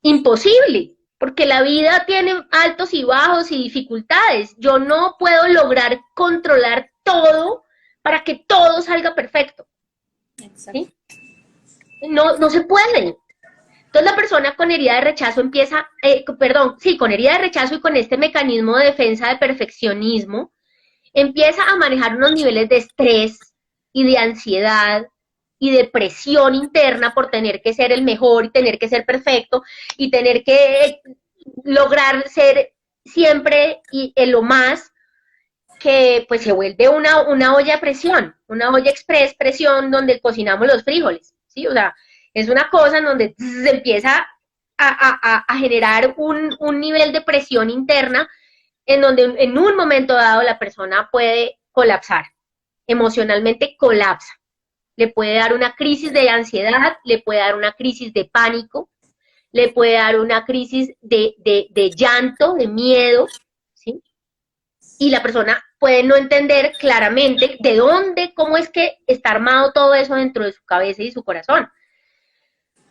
imposible, porque la vida tiene altos y bajos y dificultades. Yo no puedo lograr controlar todo para que todo salga perfecto. ¿Sí? No se puede. Entonces la persona con herida de rechazo empieza, con herida de rechazo y con este mecanismo de defensa de perfeccionismo, empieza a manejar unos niveles de estrés y de ansiedad y de presión interna por tener que ser el mejor y tener que ser perfecto y tener que lograr ser siempre y en lo más, que pues se vuelve una olla de presión, una olla express presión donde cocinamos los frijoles, ¿sí? O sea, es una cosa en donde se empieza a generar un nivel de presión interna en donde en un momento dado la persona puede colapsar, emocionalmente colapsa. Le puede dar una crisis de ansiedad, le puede dar una crisis de pánico, le puede dar una crisis de llanto, de miedo, ¿sí? Y la persona puede no entender claramente de dónde, cómo es que está armado todo eso dentro de su cabeza y su corazón.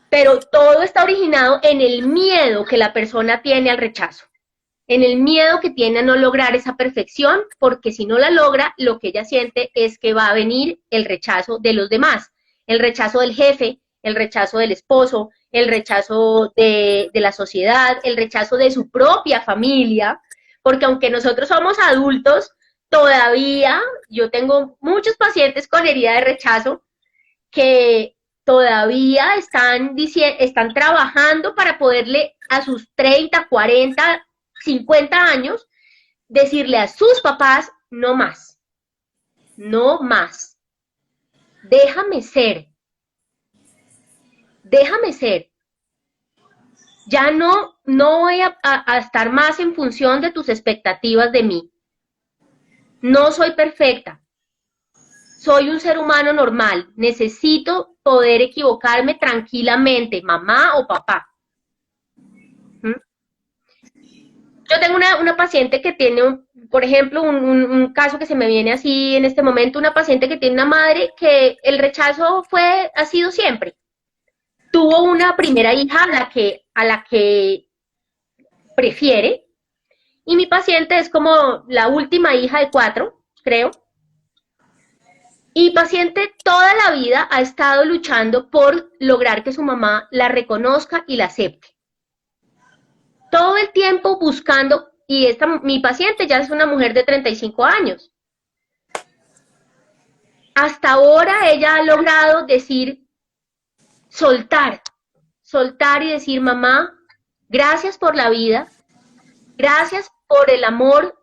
Pero todo está originado en el miedo que la persona tiene al rechazo, en el miedo que tiene a no lograr esa perfección, porque si no la logra, lo que ella siente es que va a venir el rechazo de los demás, el rechazo del jefe, el rechazo del esposo, el rechazo de la sociedad, el rechazo de su propia familia, porque aunque nosotros somos adultos, todavía yo tengo muchos pacientes con herida de rechazo que todavía están trabajando para poderle a sus 30, 40, 50 años decirle a sus papás, no más, no más, déjame ser, ya no voy a estar más en función de tus expectativas de mí, no soy perfecta, soy un ser humano normal, necesito poder equivocarme tranquilamente, mamá o papá. Yo tengo una paciente que tiene, por ejemplo, un caso que se me viene así en este momento, una paciente que tiene una madre que el rechazo ha sido siempre. Tuvo una primera hija a la que prefiere, y mi paciente es como la última hija de 4, creo. Y paciente toda la vida ha estado luchando por lograr que su mamá la reconozca y la acepte. Todo el tiempo buscando, y mi paciente ya es una mujer de 35 años. Hasta ahora ella ha logrado decir, soltar y decir, mamá, gracias por la vida, gracias por el amor,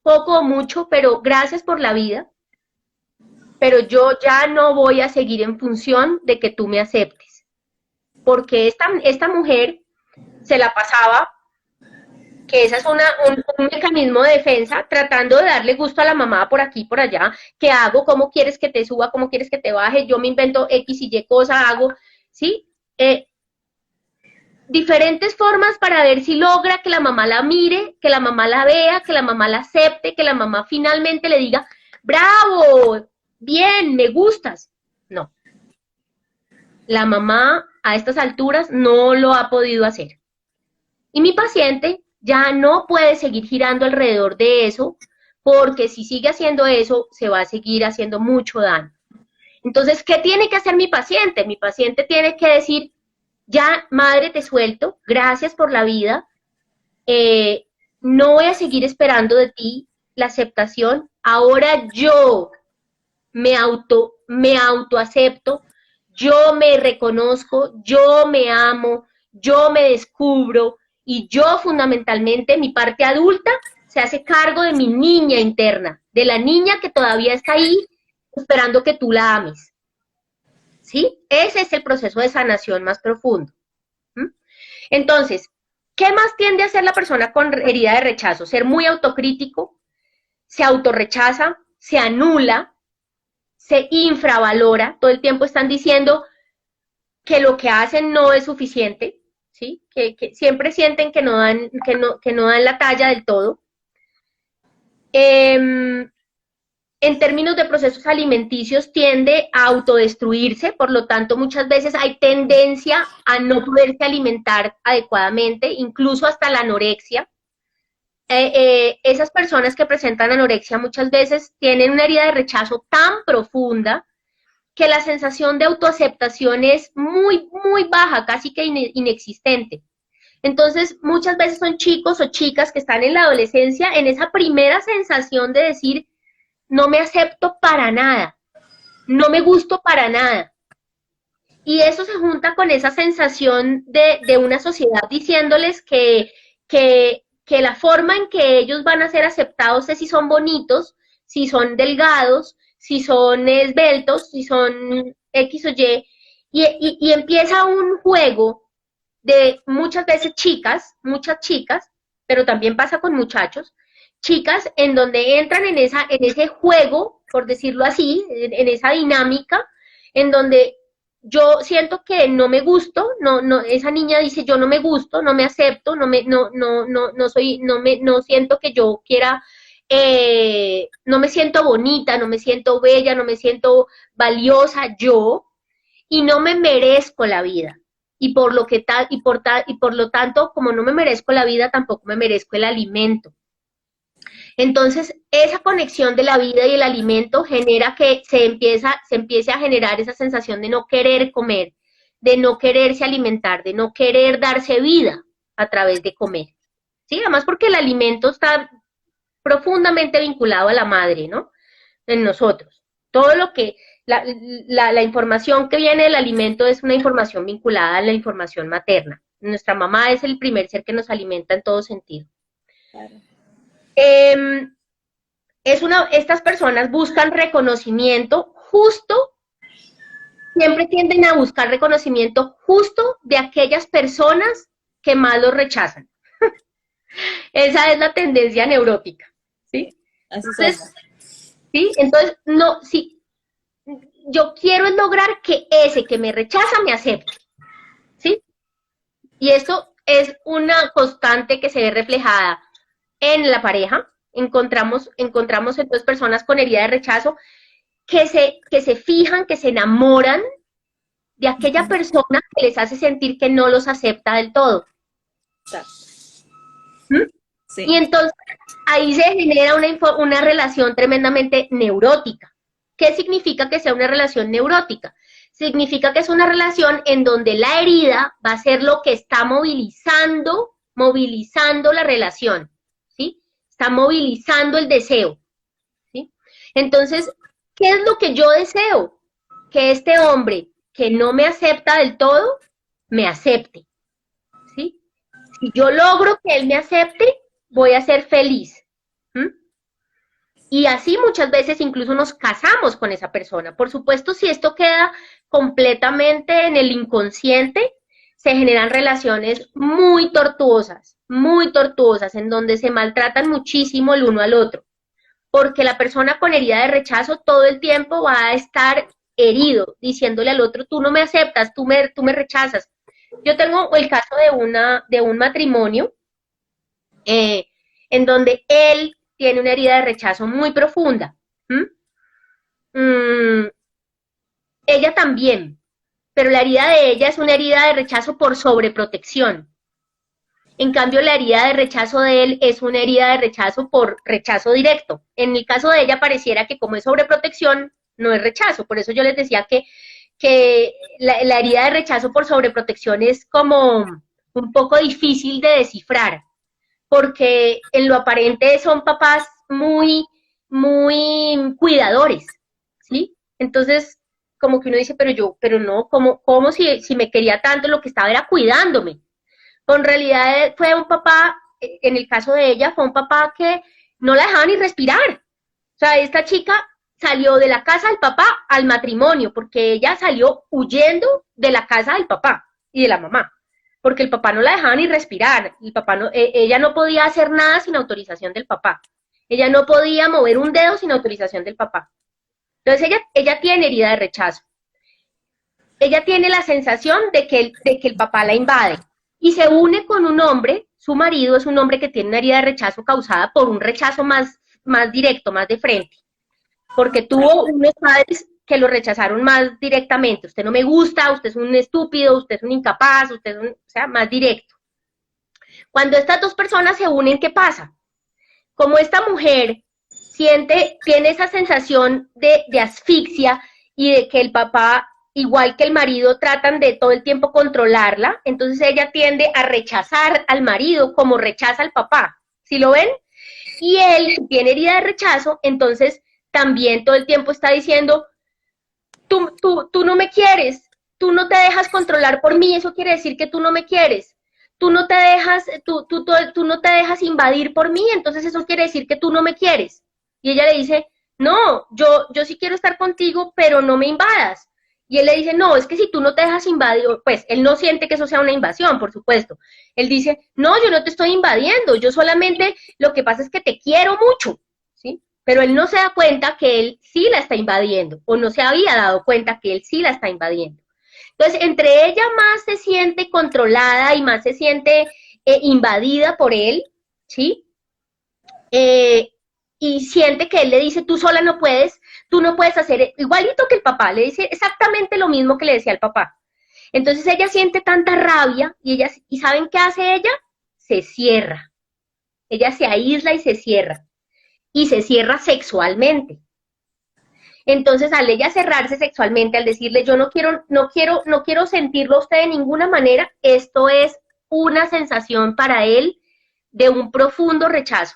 poco o mucho, pero gracias por la vida, pero yo ya no voy a seguir en función de que tú me aceptes, porque esta mujer se la pasaba, que ese es un mecanismo de defensa, tratando de darle gusto a la mamá por aquí y por allá. ¿Qué hago? ¿Cómo quieres que te suba? ¿Cómo quieres que te baje? Yo me invento X y Y cosa, hago, ¿sí? Diferentes formas para ver si logra que la mamá la mire, que la mamá la vea, que la mamá la acepte, que la mamá finalmente le diga, bravo, bien, me gustas. No. La mamá a estas alturas no lo ha podido hacer. Y mi paciente ya no puede seguir girando alrededor de eso, porque si sigue haciendo eso, se va a seguir haciendo mucho daño. Entonces, ¿qué tiene que hacer mi paciente? Mi paciente tiene que decir, ya, madre, te suelto, gracias por la vida, no voy a seguir esperando de ti la aceptación, ahora yo me autoacepto, yo me reconozco, yo me amo, yo me descubro, y yo fundamentalmente, mi parte adulta, se hace cargo de mi niña interna, de la niña que todavía está ahí esperando que tú la ames. ¿Sí? Ese es el proceso de sanación más profundo. Entonces, ¿qué más tiende a hacer la persona con herida de rechazo? Ser muy autocrítico, se autorrechaza, se anula, se infravalora, todo el tiempo están diciendo, que lo que hacen no es suficiente, ¿sí? Que siempre sienten que no dan la talla del todo. En términos de procesos alimenticios tiende a autodestruirse, por lo tanto muchas veces hay tendencia a no poderse alimentar adecuadamente, incluso hasta la anorexia. Esas personas que presentan anorexia muchas veces tienen una herida de rechazo tan profunda que la sensación de autoaceptación es muy, muy baja, casi que inexistente. Entonces, muchas veces son chicos o chicas que están en la adolescencia en esa primera sensación de decir, no me acepto para nada, no me gusto para nada. Y eso se junta con esa sensación de una sociedad diciéndoles que la forma en que ellos van a ser aceptados es si son bonitos, si son delgados, si son esbeltos, si son X o y empieza un juego de muchas veces chicas, muchas chicas, pero también pasa con muchachos, chicas en donde entran en ese juego, por decirlo así, en esa dinámica, en donde yo siento que no me gusto, esa niña dice yo no me gusto, no me acepto, no siento que yo quiera, no me siento bonita, no me siento bella, no me siento valiosa yo, y no me merezco la vida. Y por lo tanto, como no me merezco la vida, tampoco me merezco el alimento. Entonces, esa conexión de la vida y el alimento genera que se empiece a generar esa sensación de no querer comer, de no quererse alimentar, de no querer darse vida a través de comer. ¿Sí? Además porque el alimento está profundamente vinculado a la madre, ¿no? En nosotros. Todo lo que, la información que viene del alimento es una información vinculada a la información materna. Nuestra mamá es el primer ser que nos alimenta en todo sentido. Claro. Estas personas buscan reconocimiento justo, siempre tienden a buscar reconocimiento justo de aquellas personas que más los rechazan. Esa es la tendencia neurótica, ¿sí? Entonces, ¿sí? Entonces, no, sí, yo quiero lograr que ese que me rechaza me acepte, ¿sí? Y eso es una constante que se ve reflejada en la pareja. Encontramos entonces personas con herida de rechazo que se fijan, que se enamoran de aquella persona que les hace sentir que no los acepta del todo. ¿Mm? Sí. Y entonces ahí se genera una relación tremendamente neurótica. ¿Qué significa que sea una relación neurótica? Significa que es una relación en donde la herida va a ser lo que está movilizando la relación, ¿sí? Está movilizando el deseo, ¿sí? Entonces, ¿qué es lo que yo deseo? Que este hombre que no me acepta del todo, me acepte, ¿sí? Si yo logro que él me acepte, voy a ser feliz. Y así muchas veces incluso nos casamos con esa persona. Por supuesto, si esto queda completamente en el inconsciente, se generan relaciones muy tortuosas, en donde se maltratan muchísimo el uno al otro. Porque la persona con herida de rechazo todo el tiempo va a estar herido, diciéndole al otro, tú no me aceptas, tú me rechazas. Yo tengo el caso de un matrimonio en donde él tiene una herida de rechazo muy profunda. Ella también, pero la herida de ella es una herida de rechazo por sobreprotección. En cambio, la herida de rechazo de él es una herida de rechazo por rechazo directo. En el caso de ella pareciera que como es sobreprotección, no es rechazo. Por eso yo les decía que la herida de rechazo por sobreprotección es como un poco difícil de descifrar, porque en lo aparente son papás muy, muy cuidadores, ¿sí? Entonces, como que uno dice, pero no, ¿cómo si me quería tanto, lo que estaba era cuidándome? En realidad fue un papá, en el caso de ella, fue un papá que no la dejaba ni respirar. O sea, esta chica salió de la casa del papá al matrimonio, porque ella salió huyendo de la casa del papá y de la mamá, porque el papá no la dejaba ni respirar, ella no podía hacer nada sin autorización del papá, ella no podía mover un dedo sin autorización del papá. Entonces ella tiene herida de rechazo. ella tiene la sensación de que el papá la invade y se une con un hombre, su marido es un hombre que tiene una herida de rechazo causada por un rechazo más directo, más de frente, porque tuvo unos padres que lo rechazaron más directamente. Usted no me gusta, usted es un estúpido, usted es un incapaz, usted es un, o sea, más directo. Cuando estas dos personas se unen, ¿qué pasa? Como esta mujer tiene esa sensación de asfixia y de que el papá, igual que el marido, tratan de todo el tiempo controlarla, entonces ella tiende a rechazar al marido como rechaza al papá. ¿Sí lo ven? Y él, que tiene herida de rechazo, entonces también todo el tiempo está diciendo, tú no me quieres, tú no te dejas controlar por mí, eso quiere decir que tú no me quieres. Tú no te dejas invadir por mí, entonces eso quiere decir que tú no me quieres. Y ella le dice, no, yo sí quiero estar contigo, pero no me invadas. Y él le dice, no, es que si tú no te dejas invadir, pues él no siente que eso sea una invasión, por supuesto. Él dice, no, yo no te estoy invadiendo, yo solamente, lo que pasa es que te quiero mucho, ¿sí? Pero él no se da cuenta que él sí la está invadiendo, o no se había dado cuenta que él sí la está invadiendo. Entonces, entre ella más se siente controlada y más se siente invadida por él, ¿sí? Y siente que él le dice, tú sola no puedes, tú no puedes hacer, igualito que el papá, le dice exactamente lo mismo que le decía al papá. Entonces ella siente tanta rabia y ¿saben qué hace ella? Se cierra. Ella se aísla y se cierra. Y se cierra sexualmente. Entonces, al ella cerrarse sexualmente, al decirle, yo no quiero sentirlo a usted de ninguna manera, esto es una sensación para él de un profundo rechazo.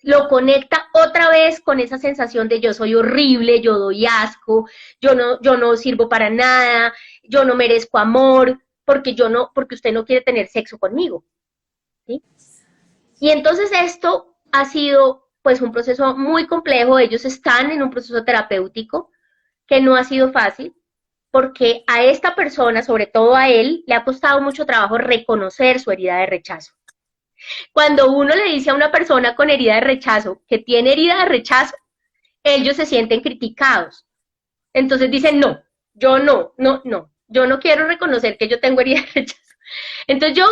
Lo conecta otra vez con esa sensación de yo soy horrible, yo doy asco, yo no sirvo para nada, yo no merezco amor, porque usted no quiere tener sexo conmigo. ¿Sí? Y entonces esto ha sido pues un proceso muy complejo, ellos están en un proceso terapéutico que no ha sido fácil, porque a esta persona, sobre todo a él, le ha costado mucho trabajo reconocer su herida de rechazo. Cuando uno le dice a una persona con herida de rechazo que tiene herida de rechazo, ellos se sienten criticados. Entonces dicen, no, yo no quiero reconocer que yo tengo herida de rechazo. Entonces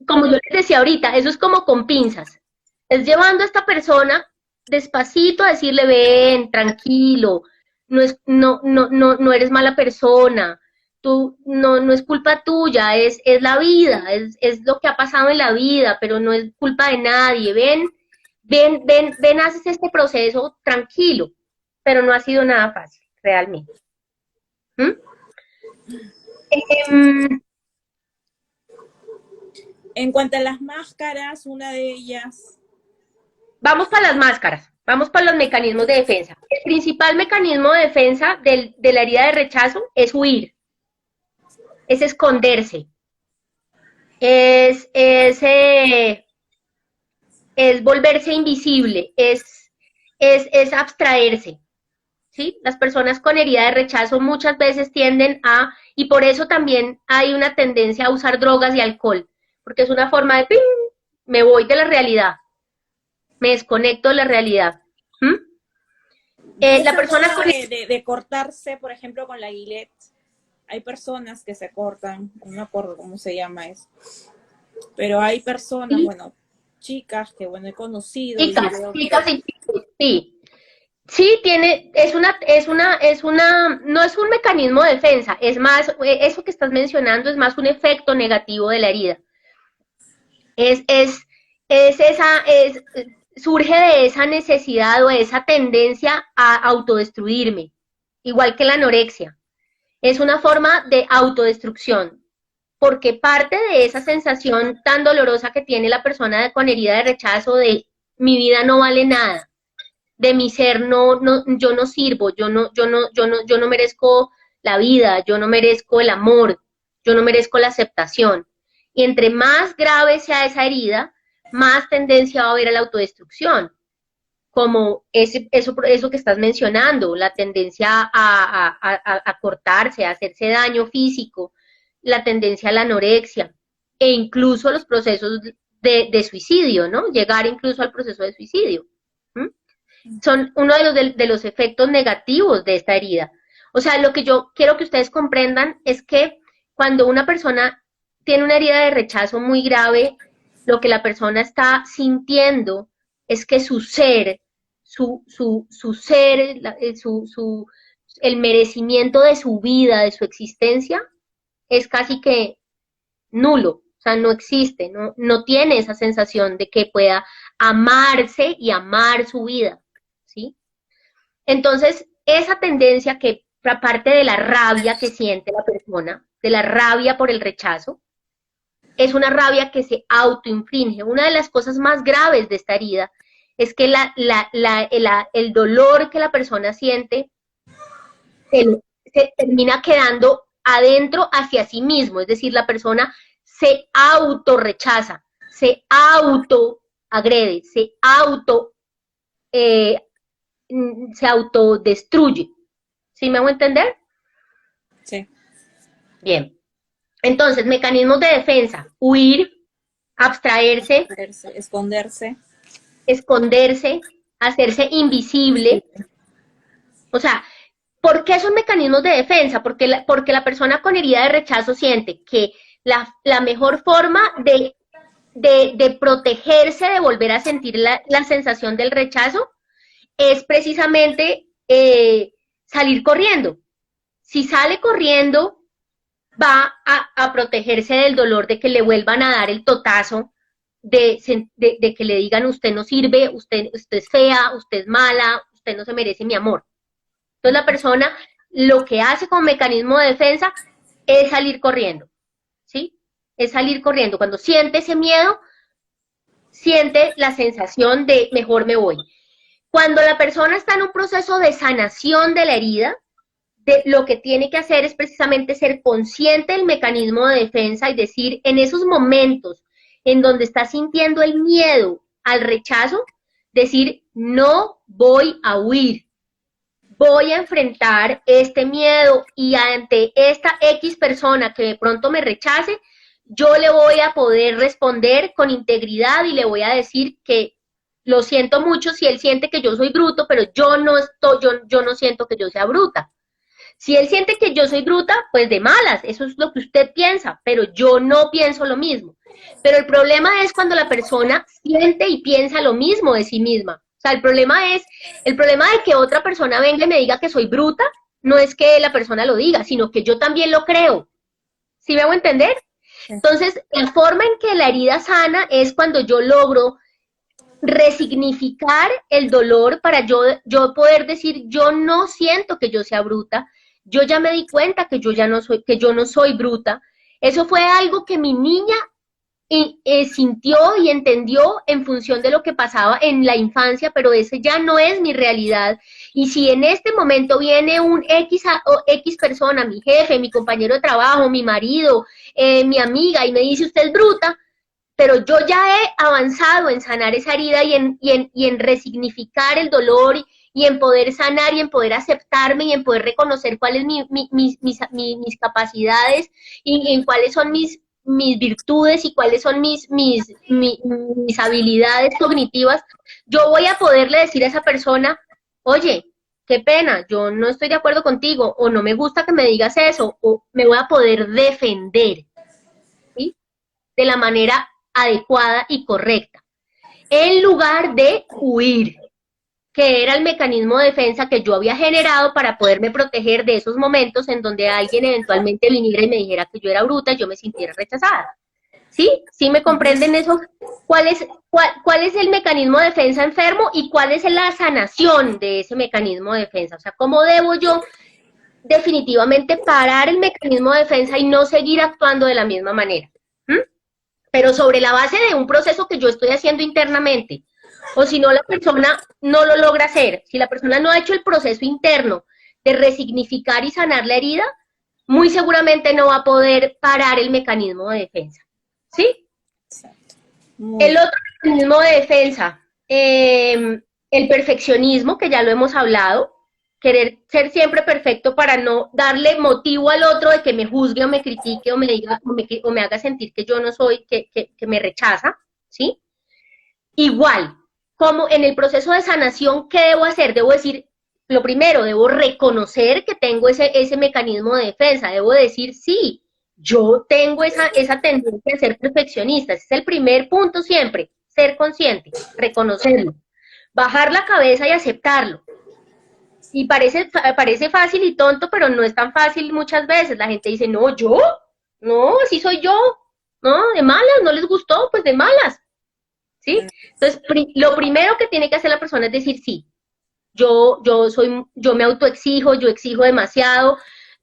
como yo les decía ahorita, eso es como con pinzas. Es llevando a esta persona despacito a decirle, ven, tranquilo, no eres mala persona, tú, no es culpa tuya, es la vida, es lo que ha pasado en la vida, pero no es culpa de nadie, ven, haces este proceso tranquilo, pero no ha sido nada fácil, realmente. ¿Mm? En cuanto a las máscaras, una de ellas... Vamos para las máscaras, vamos para los mecanismos de defensa. El principal mecanismo de defensa de la herida de rechazo es huir, es esconderse, es volverse invisible, es abstraerse. ¿Sí? Las personas con herida de rechazo muchas veces tienden y por eso también hay una tendencia a usar drogas y alcohol, porque es una forma de, ¡ping!, me voy de la realidad, me desconecto de la realidad. La persona con... de cortarse, por ejemplo, con la Gillette, hay personas que se cortan, no me acuerdo cómo se llama eso, pero hay personas, ¿sí? Bueno, chicas que, bueno, he conocido. Chicas y chicos, sí. Sí, no es un mecanismo de defensa, es más, eso que estás mencionando es más un efecto negativo de la herida. Surge de esa necesidad o de esa tendencia a autodestruirme, igual que la anorexia. Es una forma de autodestrucción, porque parte de esa sensación tan dolorosa que tiene la persona con herida de rechazo de mi vida no vale nada, de mi ser yo no sirvo, yo no merezco la vida, yo no merezco el amor, yo no merezco la aceptación. Y entre más grave sea esa herida, más tendencia va a haber a la autodestrucción, como eso que estás mencionando, la tendencia a cortarse, a hacerse daño físico, la tendencia a la anorexia, e incluso los procesos de suicidio, ¿no? Llegar incluso al proceso de suicidio. Son uno de los efectos negativos de esta herida. O sea, lo que yo quiero que ustedes comprendan es que cuando una persona tiene una herida de rechazo muy grave, lo que la persona está sintiendo es que su ser, su ser, el merecimiento de su vida, de su existencia, es casi que nulo, o sea, no existe, no tiene esa sensación de que pueda amarse y amar su vida, ¿sí? Entonces, esa tendencia que, aparte de la rabia que siente la persona, de la rabia por el rechazo, es una rabia que se autoinflige. Una de las cosas más graves de esta herida es que el dolor que la persona siente se termina quedando adentro hacia sí mismo, es decir, la persona se autorrechaza, se autoagrede, eh, se autodestruye. ¿Sí me hago entender? Sí. Bien. Entonces, mecanismos de defensa: huir, abstraerse, esconderse, hacerse invisible. O sea, ¿por qué son mecanismos de defensa? Porque la persona con herida de rechazo siente que la mejor forma de protegerse, de volver a sentir la sensación del rechazo, es precisamente salir corriendo. Si sale corriendo, va a protegerse del dolor de que le vuelvan a dar el totazo, de que le digan usted no sirve, usted es fea, usted es mala, usted no se merece mi amor. Entonces la persona lo que hace como mecanismo de defensa es salir corriendo, ¿sí? Es salir corriendo. Cuando siente ese miedo, siente la sensación de mejor me voy. Cuando la persona está en un proceso de sanación de la herida, lo que tiene que hacer es precisamente ser consciente del mecanismo de defensa y decir, en esos momentos en donde está sintiendo el miedo al rechazo, decir, no voy a huir, voy a enfrentar este miedo y ante esta X persona que de pronto me rechace, yo le voy a poder responder con integridad y le voy a decir que lo siento mucho si él siente que yo soy bruto, pero yo no siento que yo sea bruta. Si él siente que yo soy bruta, pues de malas, eso es lo que usted piensa, pero yo no pienso lo mismo. Pero el problema es cuando la persona siente y piensa lo mismo de sí misma. O sea, el problema de que otra persona venga y me diga que soy bruta, no es que la persona lo diga, sino que yo también lo creo. ¿Sí me hago entender? Entonces, la forma en que la herida sana es cuando yo logro resignificar el dolor para yo poder decir, yo no siento que yo sea bruta, yo ya me di cuenta que yo no soy bruta. Eso fue algo que mi niña sintió y entendió en función de lo que pasaba en la infancia, pero ese ya no es mi realidad. Y si en este momento viene un X persona, mi jefe, mi compañero de trabajo, mi marido, mi amiga, y me dice usted es bruta, pero yo ya he avanzado en sanar esa herida y en resignificar el dolor y en poder sanar y en poder aceptarme y en poder reconocer cuáles son mis capacidades y en cuáles son mis virtudes y cuáles son mis habilidades cognitivas, yo voy a poderle decir a esa persona, oye, qué pena, yo no estoy de acuerdo contigo, o no me gusta que me digas eso, o me voy a poder defender, ¿sí? De la manera adecuada y correcta, en lugar de huir, que era el mecanismo de defensa que yo había generado para poderme proteger de esos momentos en donde alguien eventualmente viniera y me dijera que yo era bruta y yo me sintiera rechazada. ¿Sí? ¿Sí me comprenden eso? ¿Cuál es el mecanismo de defensa enfermo y cuál es la sanación de ese mecanismo de defensa? O sea, ¿cómo debo yo definitivamente parar el mecanismo de defensa y no seguir actuando de la misma manera? Pero sobre la base de un proceso que yo estoy haciendo internamente. O si no, la persona no lo logra hacer. Si la persona no ha hecho el proceso interno de resignificar y sanar la herida, muy seguramente no va a poder parar el mecanismo de defensa. ¿Sí? El otro mecanismo de defensa, el perfeccionismo, que ya lo hemos hablado, querer ser siempre perfecto para no darle motivo al otro de que me juzgue o me critique o me diga o me haga sentir que yo no soy, que me rechaza, ¿sí? Igual, como en el proceso de sanación, ¿qué debo hacer? Debo decir, lo primero, debo reconocer que tengo ese mecanismo de defensa, debo decir, sí, yo tengo esa tendencia a ser perfeccionista, ese es el primer punto siempre, ser consciente, reconocerlo, bajar la cabeza y aceptarlo. Y parece fácil y tonto, pero no es tan fácil muchas veces. La gente dice, no, ¿yo? No, así soy yo. No, de malas, no les gustó, pues de malas. ¿Sí? Entonces, lo primero que tiene que hacer la persona es decir, sí, yo me autoexijo, yo exijo demasiado,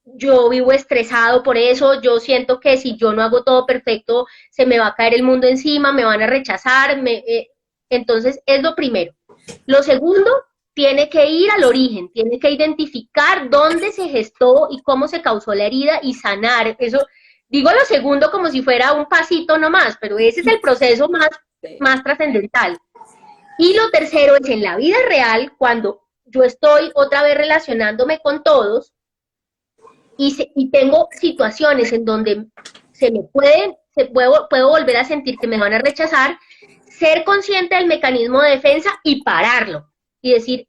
yo vivo estresado por eso, yo siento que si yo no hago todo perfecto, se me va a caer el mundo encima, me van a rechazar, entonces es lo primero. Lo segundo, tiene que ir al origen, tiene que identificar dónde se gestó y cómo se causó la herida y sanar. Eso, digo lo segundo como si fuera un pasito nomás, pero ese es el proceso más trascendental. Y lo tercero es en la vida real, cuando yo estoy otra vez relacionándome con todos y tengo situaciones en donde puedo volver a sentir que me van a rechazar, ser consciente del mecanismo de defensa y pararlo. Y decir,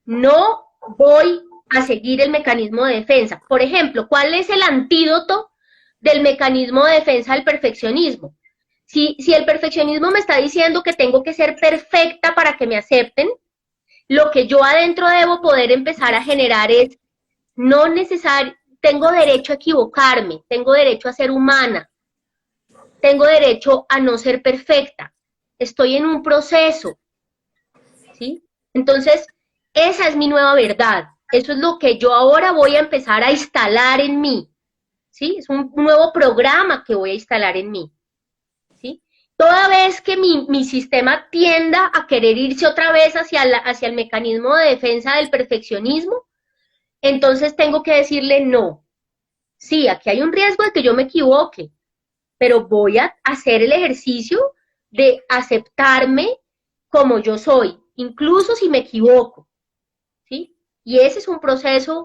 no voy a seguir el mecanismo de defensa. Por ejemplo, ¿cuál es el antídoto del mecanismo de defensa del perfeccionismo? Si el perfeccionismo me está diciendo que tengo que ser perfecta para que me acepten, lo que yo adentro debo poder empezar a generar es, no necesario, tengo derecho a equivocarme, tengo derecho a ser humana, tengo derecho a no ser perfecta, estoy en un proceso, ¿sí? Entonces, esa es mi nueva verdad, eso es lo que yo ahora voy a empezar a instalar en mí, ¿sí? Es un nuevo programa que voy a instalar en mí, ¿sí? Toda vez que mi sistema tienda a querer irse otra vez hacia el mecanismo de defensa del perfeccionismo, entonces tengo que decirle no. Sí, aquí hay un riesgo de que yo me equivoque, pero voy a hacer el ejercicio de aceptarme como yo soy, incluso si me equivoco, ¿sí? Y ese es un proceso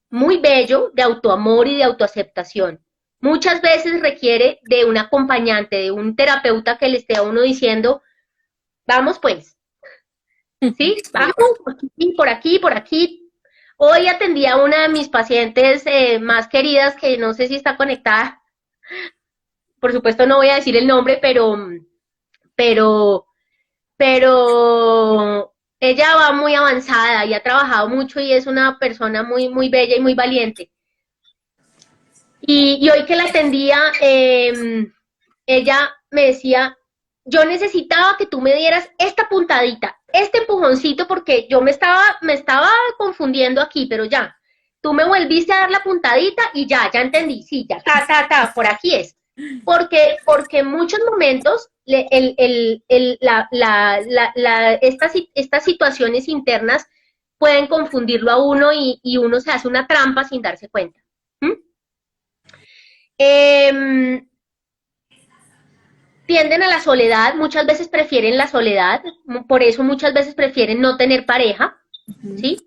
muy bello de autoamor y de autoaceptación. Muchas veces requiere de un acompañante, de un terapeuta que le esté a uno diciendo, vamos pues, ¿sí? Vamos, por aquí, por aquí. Hoy atendí a una de mis pacientes más queridas, que no sé si está conectada, por supuesto no voy a decir el nombre, pero ella va muy avanzada y ha trabajado mucho y es una persona muy, muy bella y muy valiente. Y hoy que la atendía, ella me decía, yo necesitaba que tú me dieras esta puntadita, este empujoncito, porque yo me estaba confundiendo aquí, pero ya, tú me volviste a dar la puntadita y ya entendí, sí, ya, por aquí es. Porque en muchos momentos estas situaciones internas pueden confundirlo a uno y uno se hace una trampa sin darse cuenta. Tienden a la soledad, muchas veces prefieren la soledad, por eso muchas veces prefieren no tener pareja, ¿sí?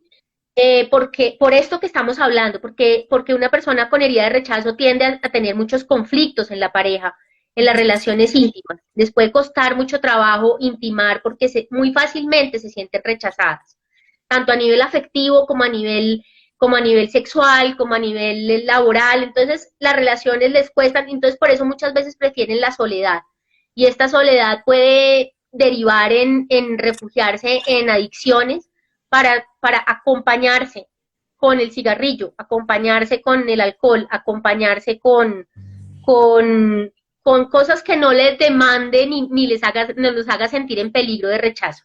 Porque, por esto que estamos hablando, porque una persona con herida de rechazo tiende a tener muchos conflictos en la pareja, en las relaciones íntimas. Les puede costar mucho trabajo intimar porque muy fácilmente se sienten rechazadas, tanto a nivel afectivo como a nivel sexual, como a nivel laboral. Entonces, las relaciones les cuestan, entonces por eso muchas veces prefieren la soledad. Y esta soledad puede derivar en refugiarse en adicciones, para acompañarse con el cigarrillo, acompañarse con el alcohol, acompañarse con cosas que no les demanden ni no los haga sentir en peligro de rechazo.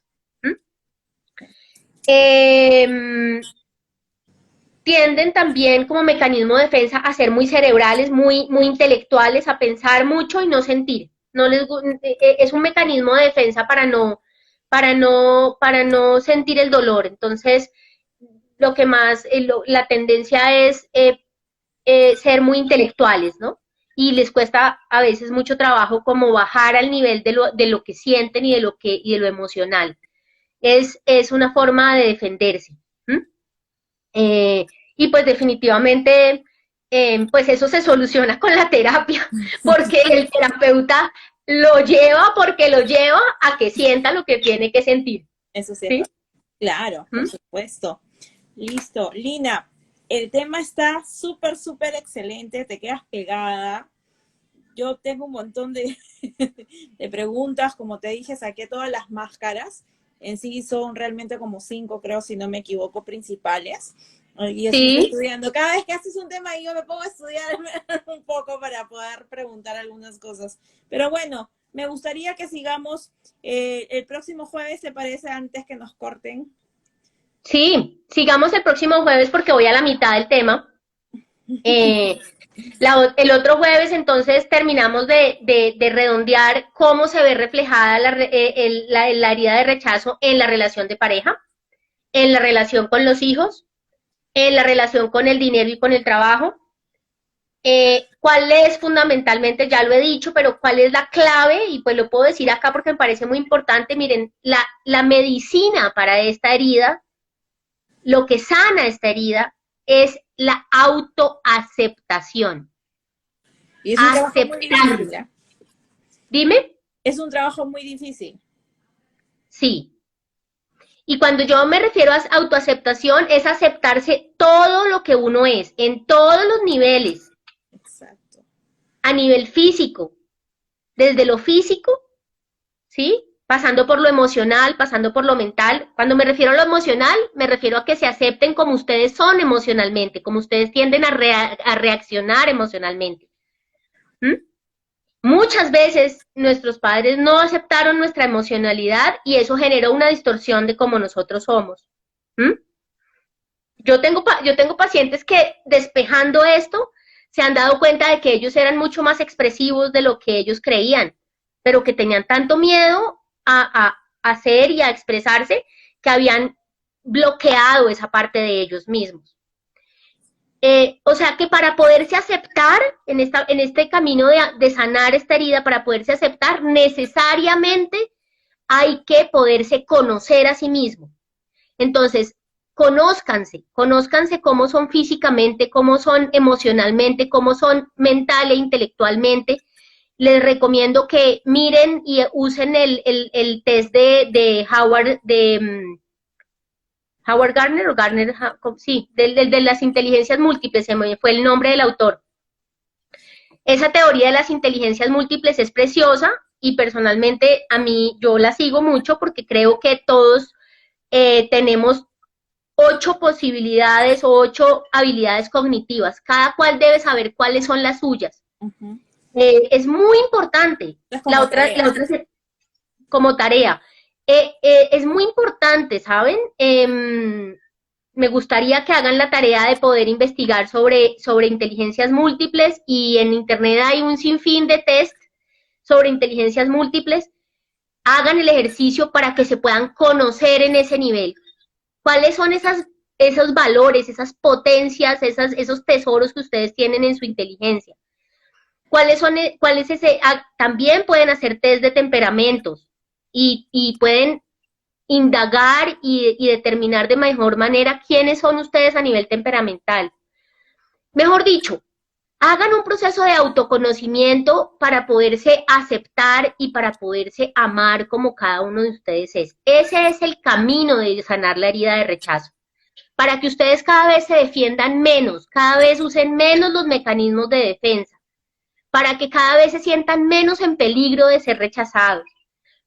Tienden también como mecanismo de defensa a ser muy cerebrales, muy intelectuales, a pensar mucho y no sentir. Es un mecanismo de defensa para no sentir el dolor. Entonces, lo que más, la tendencia es ser muy intelectuales, ¿no? Y les cuesta a veces mucho trabajo como bajar al nivel de lo que sienten y de lo emocional. Es una forma de defenderse. Y pues definitivamente, pues eso se soluciona con la terapia, porque el terapeuta lo lleva a que sienta lo que tiene que sentir. Eso sí, ¿sí? Claro, por supuesto. Listo. Lina, el tema está súper, súper excelente, te quedas pegada. Yo tengo un montón de, de preguntas, como te dije, saqué todas las máscaras. En sí son realmente como 5, creo, si no me equivoco, principales. Y estoy Sí, estudiando. Cada vez que haces un tema, yo me pongo a estudiar un poco para poder preguntar algunas cosas. Pero bueno, me gustaría que sigamos el próximo jueves, ¿te parece? Antes que nos corten. sí, sigamos el próximo jueves porque voy a la mitad del tema. Eh, el otro jueves entonces terminamos de redondear cómo se ve reflejada la herida de rechazo en la relación de pareja, en la relación con los hijos, en la relación con el dinero y con el trabajo. ¿Cuál es fundamentalmente? Ya lo he dicho, pero cuál es la clave, y pues lo puedo decir acá porque me parece muy importante. Miren, la medicina para esta herida, lo que sana esta herida, es la autoaceptación. Y es un trabajo muy Aceptar. difícil, ¿eh? Dime, Es un trabajo muy difícil. sí. Y cuando yo me refiero a autoaceptación, es aceptarse todo lo que uno es, en todos los niveles, Exacto. a nivel físico, desde lo físico, ¿sí? Pasando por lo emocional, pasando por lo mental. Cuando me refiero a lo emocional, me refiero a que se acepten como ustedes son emocionalmente, como ustedes tienden a reaccionar emocionalmente. ¿Mm? Muchas veces nuestros padres no aceptaron nuestra emocionalidad y eso generó una distorsión de cómo nosotros somos. ¿Mm? Yo tengo pacientes que despejando esto se han dado cuenta de que ellos eran mucho más expresivos de lo que ellos creían, pero que tenían tanto miedo a hacer y a expresarse que habían bloqueado esa parte de ellos mismos. O sea que para poderse aceptar en este camino de sanar esta herida, para poderse aceptar, necesariamente hay que poderse conocer a sí mismo. Entonces, conózcanse cómo son físicamente, cómo son emocionalmente, cómo son mental e intelectualmente. Les recomiendo que miren y usen el test de Howard, Howard Gardner, o Gardner, sí, de las inteligencias múltiples, se me fue el nombre del autor. Esa teoría de las inteligencias múltiples es preciosa y personalmente a mí yo la sigo mucho porque creo que todos tenemos 8 posibilidades o 8 habilidades cognitivas. Cada cual debe saber cuáles son las suyas. Ujú. Es muy importante. Es como La tarea. otra es como tarea. Es muy importante, ¿saben? Me gustaría que hagan la tarea de poder investigar sobre inteligencias múltiples y en internet hay un sinfín de test sobre inteligencias múltiples. Hagan el ejercicio para que se puedan conocer en ese nivel. ¿Cuáles son esos valores, esas potencias, esos tesoros que ustedes tienen en su inteligencia? ¿Cuál es ese? También pueden hacer test de temperamentos y pueden indagar y determinar de mejor manera quiénes son ustedes a nivel temperamental. Mejor dicho, hagan un proceso de autoconocimiento para poderse aceptar y para poderse amar como cada uno de ustedes es. Ese es el camino de sanar la herida de rechazo. Para que ustedes cada vez se defiendan menos, cada vez usen menos los mecanismos de defensa, para que cada vez se sientan menos en peligro de ser rechazados,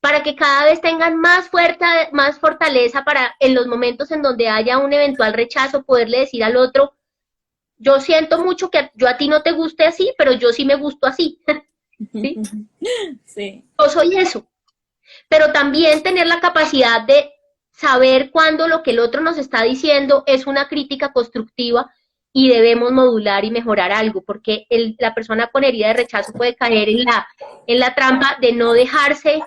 para que cada vez tengan más fortaleza para en los momentos en donde haya un eventual rechazo poderle decir al otro, yo siento mucho que yo a ti no te guste así, pero yo sí me gusto así. ¿Sí? Sí. Yo soy eso. Pero también tener la capacidad de saber cuándo lo que el otro nos está diciendo es una crítica constructiva y debemos modular y mejorar algo, porque la persona con herida de rechazo puede caer en la trampa de no dejarse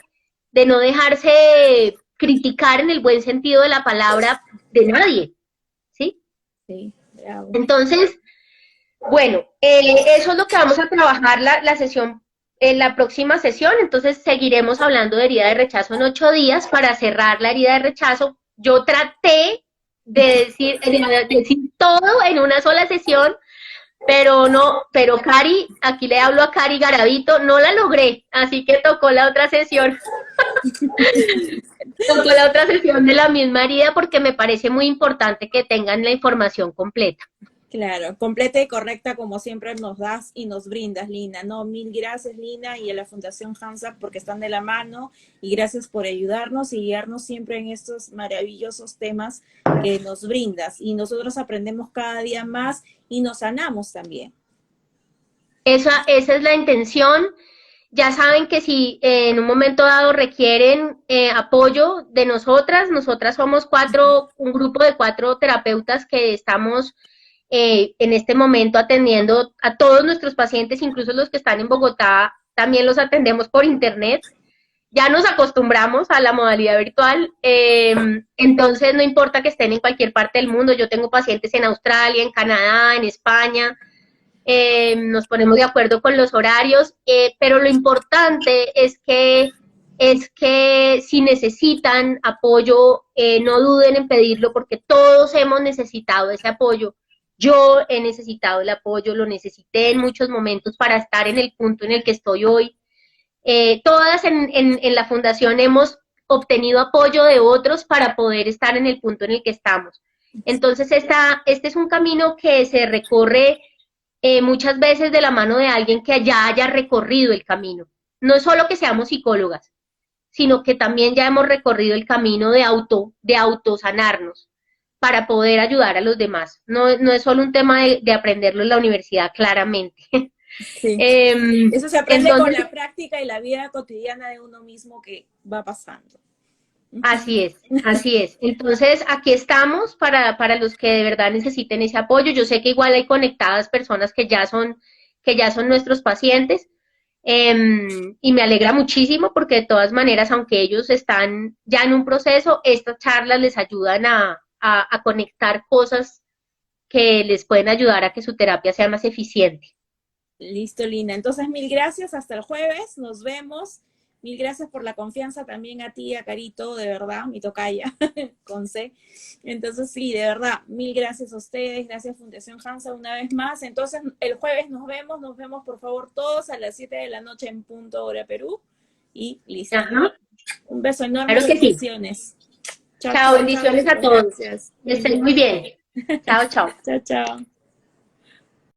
criticar en el buen sentido de la palabra de nadie, ¿sí? Sí, bravo. Entonces, bueno, eso es lo que vamos a trabajar la sesión, en la próxima sesión. Entonces seguiremos hablando de herida de rechazo en 8 días para cerrar la herida de rechazo. Yo traté de decir todo en una sola sesión, Pero no, pero Cari, aquí le hablo a Cari Garavito, no la logré, así que tocó la otra sesión. Tocó la otra sesión de la misma herida porque me parece muy importante que tengan la información completa. Claro, completa y correcta como siempre nos das y nos brindas, Lina. No, mil gracias, Lina, y a la Fundación Hansa porque están de la mano y gracias por ayudarnos y guiarnos siempre en estos maravillosos temas que nos brindas. Y nosotros aprendemos cada día más y nos sanamos también. Esa es la intención. Ya saben que si en un momento dado requieren apoyo de nosotras somos un grupo de 4 terapeutas que estamos en este momento atendiendo a todos nuestros pacientes, incluso los que están en Bogotá, también los atendemos por internet. Ya nos acostumbramos a la modalidad virtual, entonces no importa que estén en cualquier parte del mundo, yo tengo pacientes en Australia, en Canadá, en España, nos ponemos de acuerdo con los horarios, pero lo importante es que si necesitan apoyo, no duden en pedirlo porque todos hemos necesitado ese apoyo. Yo he necesitado el apoyo, lo necesité en muchos momentos para estar en el punto en el que estoy hoy. Todas en la fundación hemos obtenido apoyo de otros para poder estar en el punto en el que estamos. Entonces, este es un camino que se recorre muchas veces de la mano de alguien que ya haya recorrido el camino. No es solo que seamos psicólogas, sino que también ya hemos recorrido el camino de autosanarnos para poder ayudar a los demás. No es solo un tema de aprenderlo en la universidad, claramente. Sí. Eso se aprende entonces, con la práctica y la vida cotidiana de uno mismo que va pasando. Así es. Entonces, aquí estamos para los que de verdad necesiten ese apoyo. Yo sé que igual hay conectadas personas que ya son nuestros pacientes, y me alegra muchísimo porque de todas maneras, aunque ellos están ya en un proceso, estas charlas les ayudan a conectar cosas que les pueden ayudar a que su terapia sea más eficiente. Listo, Lina. Entonces, mil gracias. Hasta el jueves. Nos vemos. Mil gracias por la confianza también a ti, a Carito, de verdad, mi tocaya, con C. Entonces, sí, de verdad, mil gracias a ustedes, gracias Fundación Hansa una vez más. Entonces, el jueves nos vemos por favor todos a las 7 de la noche en punto hora Perú. Y listo. Ajá. Un beso enorme. Claro que bendiciones. Sí. Chao, bendiciones a todos. Estén muy bien. Chao, chao. Chao, chao.